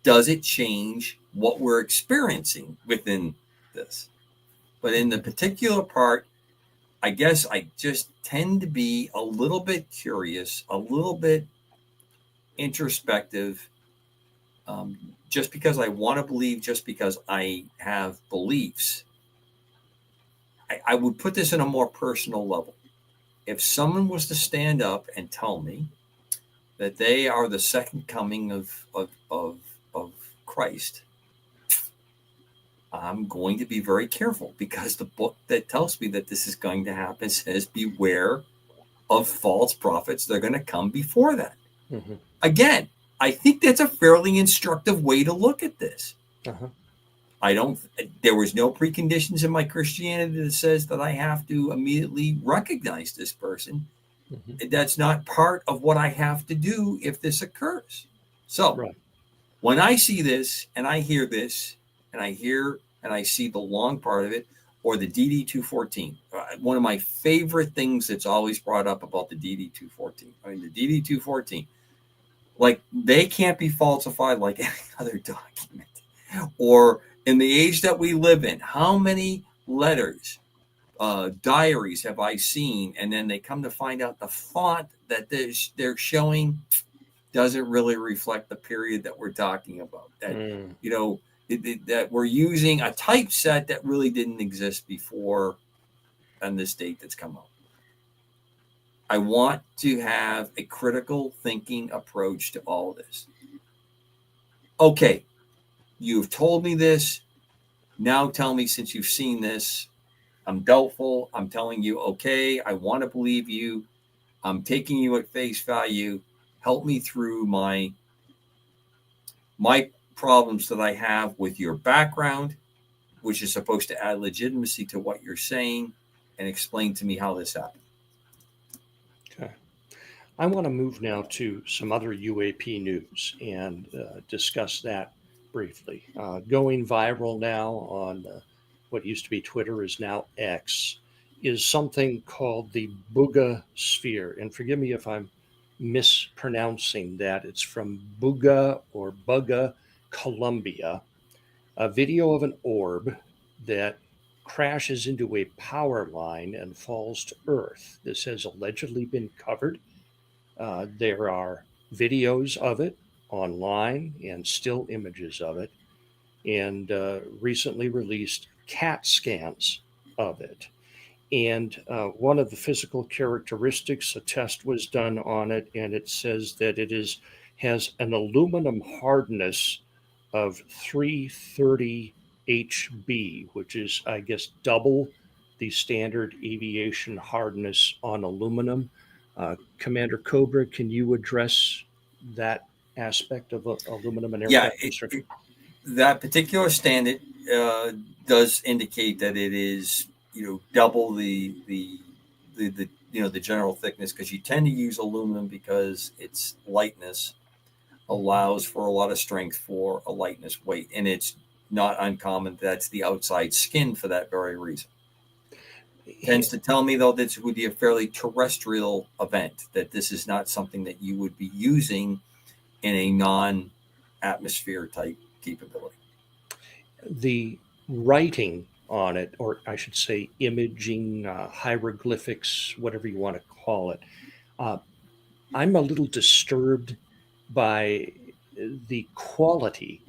does it change what we're experiencing within this? But in the particular part, I guess I just tend to be a little bit curious, a little bit introspective, just because I want to believe, just because I have beliefs. I would put this in a more personal level. If someone was to stand up and tell me that they are the second coming of Christ, I'm going to be very careful, because the book that tells me that this is going to happen says, beware of false prophets. They're going to come before that. Mm-hmm. Again, I think that's a fairly instructive way to look at this. Uh-huh. There was no preconditions in my Christianity that says that I have to immediately recognize this person. Mm-hmm. That's not part of what I have to do if this occurs. So right. When I see this and I hear this and I hear and I see the long part of it, or the DD-214, one of my favorite things that's always brought up about the DD-214. I mean, the DD-214, like, they can't be falsified like any other document. Or in the age that we live in, how many letters, diaries have I seen, and then they come to find out the font that they're showing doesn't really reflect the period that we're talking about. That that we're using a typeset that really didn't exist before on this date that's come out. I want to have a critical thinking approach to all of this. Okay, you've told me this. Now tell me, since you've seen this, I'm doubtful. I'm telling you, okay, I want to believe you. I'm taking you at face value. Help me through my problems that I have with your background, which is supposed to add legitimacy to what you're saying, and explain to me how this happened. Okay. I want to move now to some other UAP news and discuss that briefly. Going viral now on what used to be Twitter is now X is something called the Buga sphere. And forgive me if I'm mispronouncing that. It's from Buga or Buga, Colombia. A video of an orb that crashes into a power line and falls to Earth. This has allegedly been covered. There are videos of it online and still images of it, and recently released CAT scans of it. And one of the physical characteristics, a test was done on it, and it says that it has an aluminum hardness of 330 HB, which is, I guess, double the standard aviation hardness on aluminum. Commander Cobra, can you address that aspect of aluminum and aircraft construction? That particular standard does indicate that it is, double the general thickness, because you tend to use aluminum because its lightness allows for a lot of strength for a lightness weight, and it's not uncommon that's the outside skin for that very reason. Tends to tell me, though, that this would be a fairly terrestrial event, that this is not something that you would be using in a non-atmosphere type capability. The writing on it, or I should say imaging, hieroglyphics, whatever you want to call it, I'm a little disturbed by the quality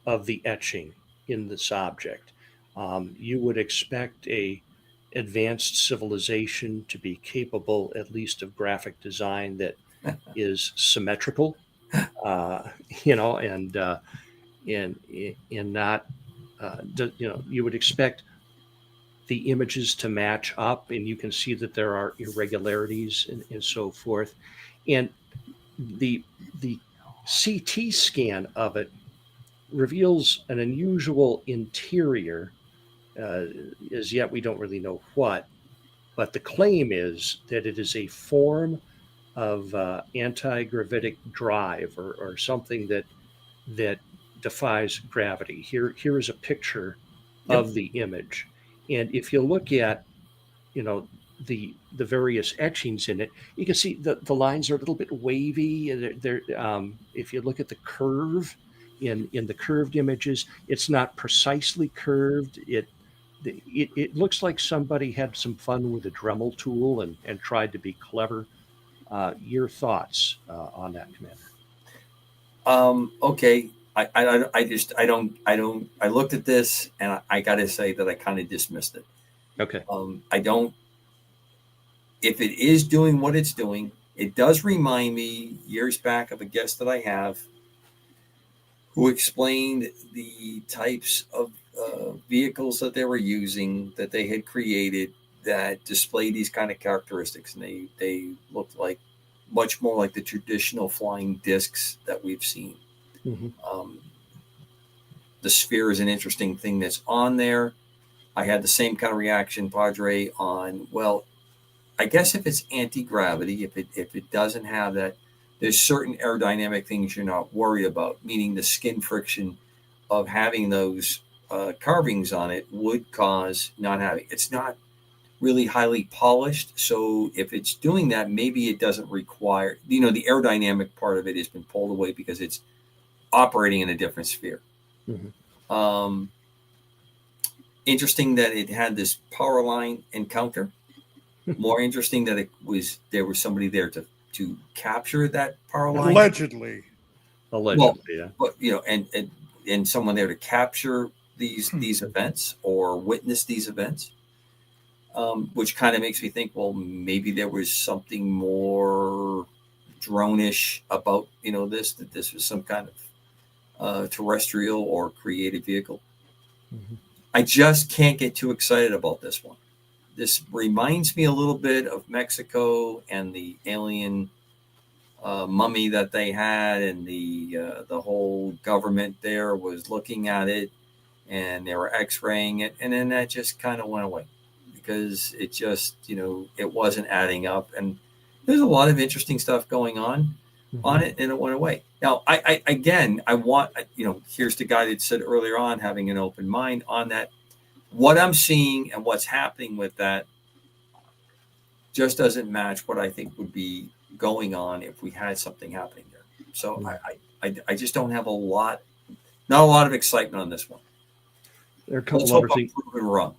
of the etching in this object. You would expect a advanced civilization to be capable at least of graphic design that is symmetrical, and not, you would expect the images to match up, and you can see that there are irregularities and so forth. And the CT scan of it reveals an unusual interior. As yet, we don't really know what, but the claim is that it is a form of anti-gravitic drive or something that defies gravity. Here is a picture of the image, and if you look at, the various etchings in it, you can see the lines are a little bit wavy. If you look at the curve in the curved images, it's not precisely curved. It looks like somebody had some fun with a Dremel tool and tried to be clever. Your thoughts on that, Commander? Okay. I looked at this and I got to say that I kind of dismissed it. Okay. If it is doing what it's doing, It does remind me years back of a guest that I have who explained the types of vehicles that they were using, that they had created, that display these kind of characteristics. And they looked like much more like the traditional flying discs that we've seen. The sphere is an interesting thing that's on there. I had the same kind of reaction, Padre, on, well, I guess if it's anti-gravity, if it doesn't have that, there's certain aerodynamic things you're not worried about, meaning the skin friction of having those carvings on it would cause not having. It's not really highly polished, so if it's doing that, maybe it doesn't require, the aerodynamic part of it has been pulled away because it's operating in a different sphere. Interesting that it had this power line encounter. More interesting that there was somebody there to capture that power line. Allegedly, yeah. But and someone there to capture these events or witness these events, which kind of makes me think, well, maybe there was something more drone-ish about that this was some kind of terrestrial or created vehicle. I just can't get too excited about this one. This reminds me a little bit of Mexico and the alien mummy that they had, and the whole government there was looking at it, and they were X-raying it, and then that just kind of went away because it just it wasn't adding up, and there's a lot of interesting stuff going on it, and it went away. Now, I want here's the guy that said earlier on, having an open mind on that. What I'm seeing and what's happening with that just doesn't match what I think would be going on if we had something happening there. So I just don't have not a lot of excitement on this one. There are a couple other things. Wrong.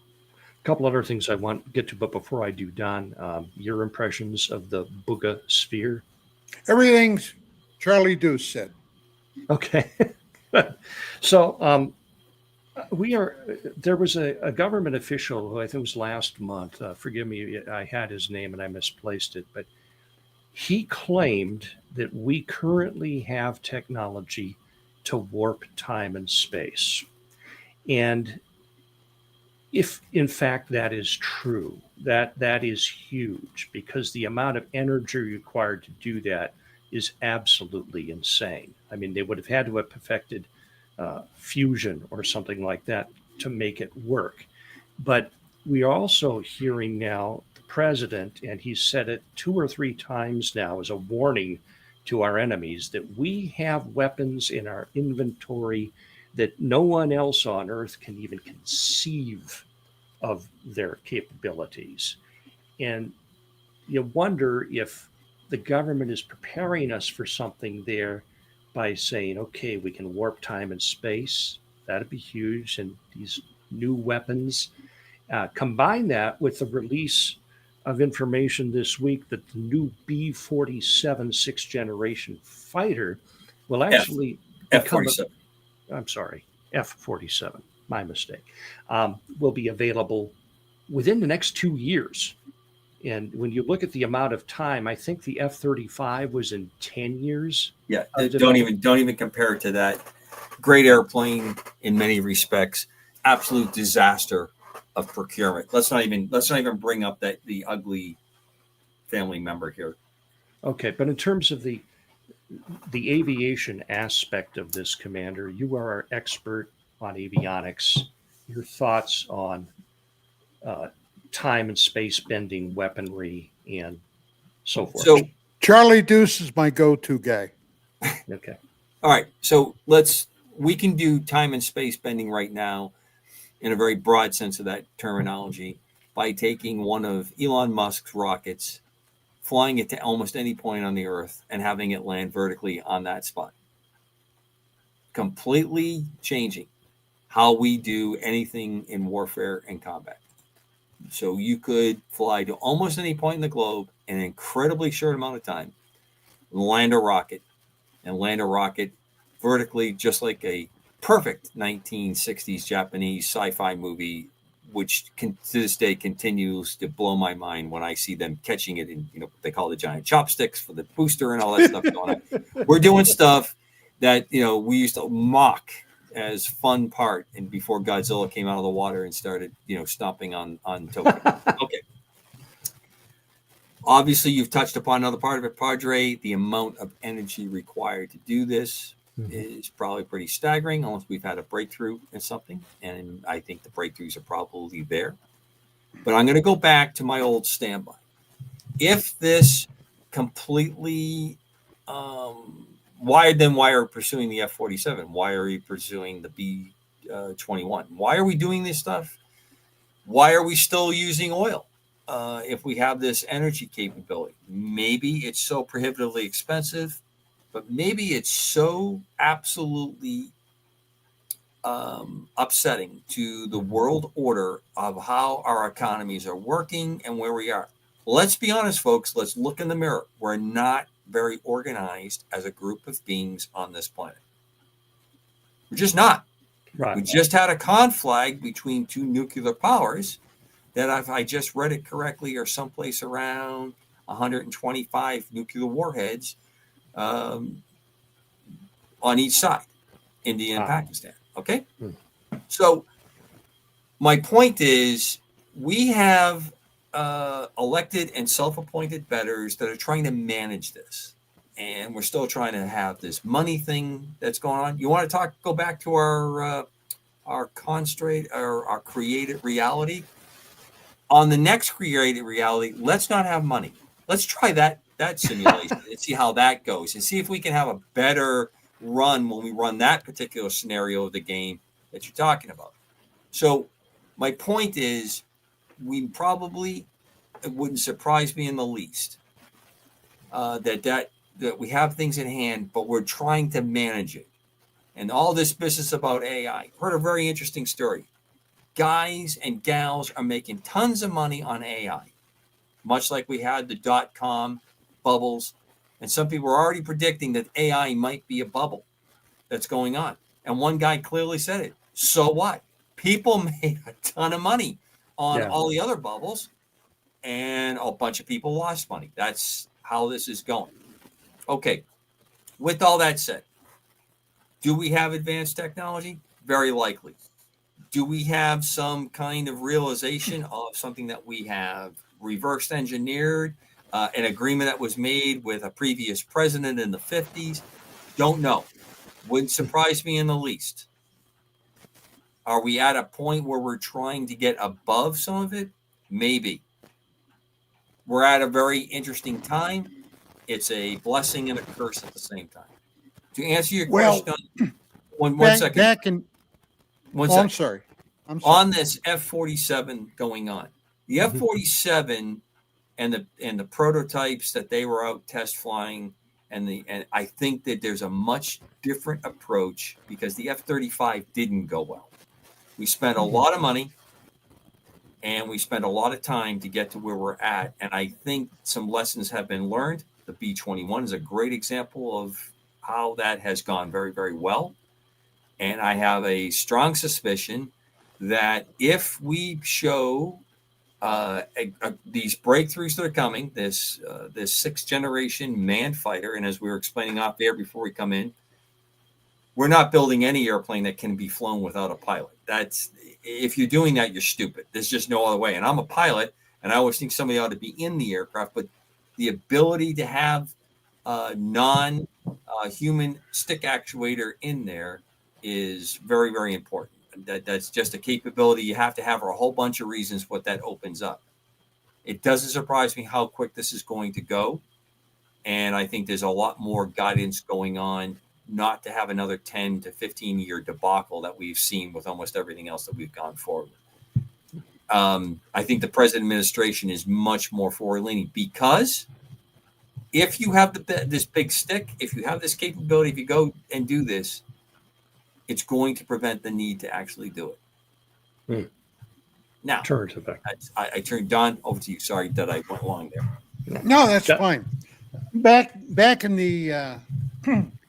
A couple other things I want to get to, but before I do, Don, your impressions of the Booga sphere? Everything's Charlie Deuce said. Okay. So there was a government official who I think was last month. Forgive me, I had his name and I misplaced it, but he claimed that we currently have technology to warp time and space. And if in fact that is true, that is huge, because the amount of energy required to do that is absolutely insane. I mean, they would have had to have perfected fusion or something like that to make it work. But we are also hearing now the president, and he's said it 2 or 3 times now as a warning to our enemies, that we have weapons in our inventory that no one else on Earth can even conceive of their capabilities. And you wonder if the government is preparing us for something there by saying, okay, we can warp time and space. That'd be huge. And these new weapons, combine that with the release of information this week that the new B-47 6th generation fighter will actually F-47. F-47, my mistake, will be available within the next 2 years. And when you look at the amount of time, I think the F-35 was in 10 years. Yeah, don't even compare it to that. Great airplane in many respects, absolute disaster of procurement. Let's not even bring up the ugly family member here. Okay, but in terms of the aviation aspect of this, Commander, you are our expert on avionics. Your thoughts on time and space bending weaponry and so forth. So Charlie Deuce is my go-to guy. Okay. All right. So we can do time and space bending right now in a very broad sense of that terminology by taking one of Elon Musk's rockets, flying it to almost any point on the Earth, and having it land vertically on that spot. Completely changing how we do anything in warfare and combat. So you could fly to almost any point in the globe in an incredibly short amount of time, land a rocket vertically, just like a perfect 1960s Japanese sci-fi movie to this day continues to blow my mind when I see them catching it in, they call the giant chopsticks for the booster and all that stuff going on. We're doing stuff that, we used to mock as fun part, and before Godzilla came out of the water and started, stomping on Tokyo. Okay. Obviously, you've touched upon another part of it, Padre. The amount of energy required to do this is probably pretty staggering, unless we've had a breakthrough in something. And I think the breakthroughs are probably there. But I'm going to go back to my old standby. If this completely, why are we pursuing the F-47? Why are we pursuing the B-21? Why are we doing this stuff? Why are we still using oil? If we have this energy capability, maybe it's so prohibitively expensive, but maybe it's so absolutely upsetting to the world order of how our economies are working and where we are. Let's be honest, folks. Let's look in the mirror. We're not very organized as a group of beings on this planet. We're just not. Right. We just had a conflict between two nuclear powers that, if I just read it correctly, are someplace around 125 nuclear warheads on each side, India and Pakistan. Okay? So my point is, we have elected and self-appointed betters that are trying to manage this. And we're still trying to have this money thing that's going on. You want to go back to our constraint, or our created reality? On the next created reality, let's not have money. Let's try that simulation and see how that goes, and see if we can have a better run when we run that particular scenario of the game that you're talking about. So my point is, it wouldn't surprise me in the least that we have things in hand, but we're trying to manage it. And all this business about AI, heard a very interesting story. Guys and gals are making tons of money on AI, much like we had the .com bubbles. And some people are already predicting that AI might be a bubble that's going on. And one guy clearly said it. So what? People made a ton of money on all the other bubbles, and a bunch of people lost money. That's how this is going. Okay. With all that said, do we have advanced technology? Very likely. Do we have some kind of realization of something that we have reverse engineered, an agreement that was made with a previous president in the 50s? Don't know. Wouldn't surprise me in the least. Are we at a point where we're trying to get above some of it? Maybe. We're at a very interesting time. It's a blessing and a curse at the same time. To answer your question, one second. I'm sorry. On this F-47 going on, the F-47 and the prototypes that they were out test flying, and I think that there's a much different approach, because the F-35 didn't go well. We spent a lot of money and we spent a lot of time to get to where we're at, and I think some lessons have been learned. The B-21 is a great example of how that has gone very, very well. And I have a strong suspicion that if we show these breakthroughs that are coming, this sixth generation manned fighter, and as we were explaining off air before we come in, we're not building any airplane that can be flown without a pilot. If you're doing that, you're stupid. There's just no other way. And I'm a pilot, and I always think somebody ought to be in the aircraft, but the ability to have non-human stick actuator in there is very, very important. That's just a capability you have to have for a whole bunch of reasons what that opens up. It doesn't surprise me how quick this is going to go. And I think there's a lot more guidance going on not to have another 10 to 15 year debacle that we've seen with almost everything else that we've gone forward with. I think the present administration is much more forward leaning, because if you have this big stick, if you have this capability, if you go and do this, it's going to prevent the need to actually do it. Now, turn to that. I turned Don over to you. Sorry that I went long there. No, that's fine. Back in the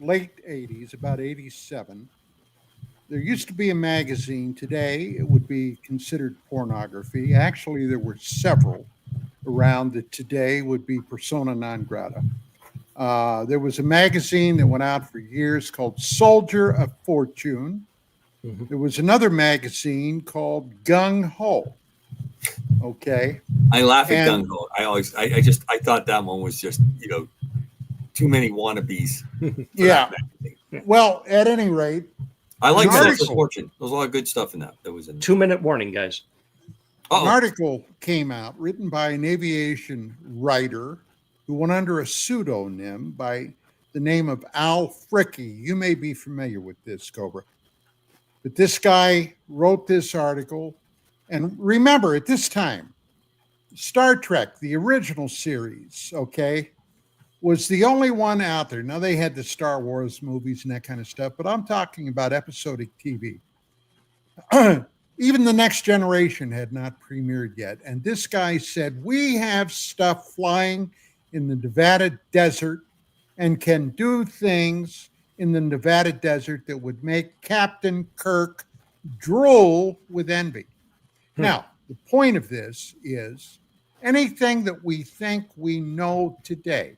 late 80s, about 87, there used to be a magazine. Today, it would be considered pornography. Actually, there were several around that today would be persona non grata. There was a magazine that went out for years called Soldier of Fortune. Mm-hmm. There was another magazine called Gung Ho. Okay. I laugh at Gung Ho. I thought that one was just, too many wannabes. Yeah. Well, at any rate, I like Soldier of Fortune. There's a lot of good stuff in that. That was in 2-minute warning, guys. An article came out written by an aviation writer who went under a pseudonym by the name of Al Fricke. You may be familiar with this, Cobra. But this guy wrote this article. And remember, at this time, Star Trek, the original series, okay, was the only one out there. Now, they had the Star Wars movies and that kind of stuff, but I'm talking about episodic TV. Even the Next Generation had not premiered yet. And this guy said, we have stuff flying in the Nevada desert and can do things in the Nevada desert that would make Captain Kirk drool with envy. Now, the point of this is anything that we think we know today,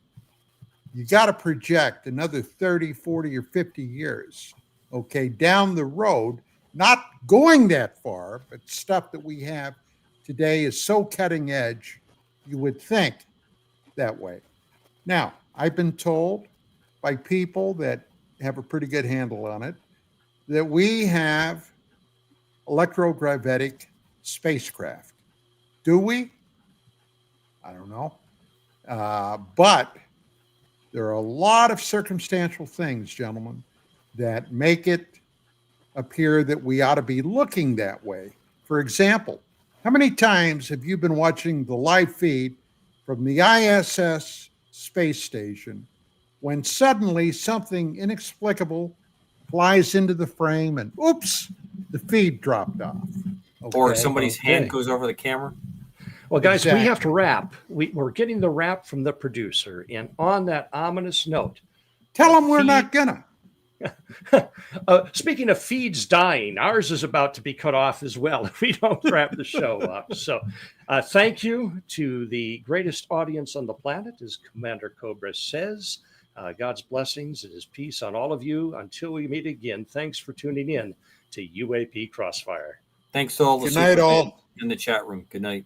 you got to project another 30, 40, or 50 years, okay, down the road, not going that far, but stuff that we have today is so cutting edge, you would think that way. Now, I've been told by people that have a pretty good handle on it that we have electrogravitic spacecraft. Do we? I don't know. But there are a lot of circumstantial things, gentlemen, that make it appear that we ought to be looking that way. For example, how many times have you been watching the live feed from the ISS space station when suddenly something inexplicable flies into the frame and oops, the feed dropped off? Okay. Or somebody's hand goes over the camera? Well, guys, we have to wrap. We're getting the wrap from the producer. And on that ominous note, tell them we're not gonna. Speaking of feeds dying, ours is about to be cut off as well if we don't wrap the show up. So thank you to the greatest audience on the planet, as Commander Cobra says. God's blessings and his peace on all of you. Until we meet again, thanks for tuning in to UAP Crossfire. Thanks to all the Good night, all in the chat room. Good night.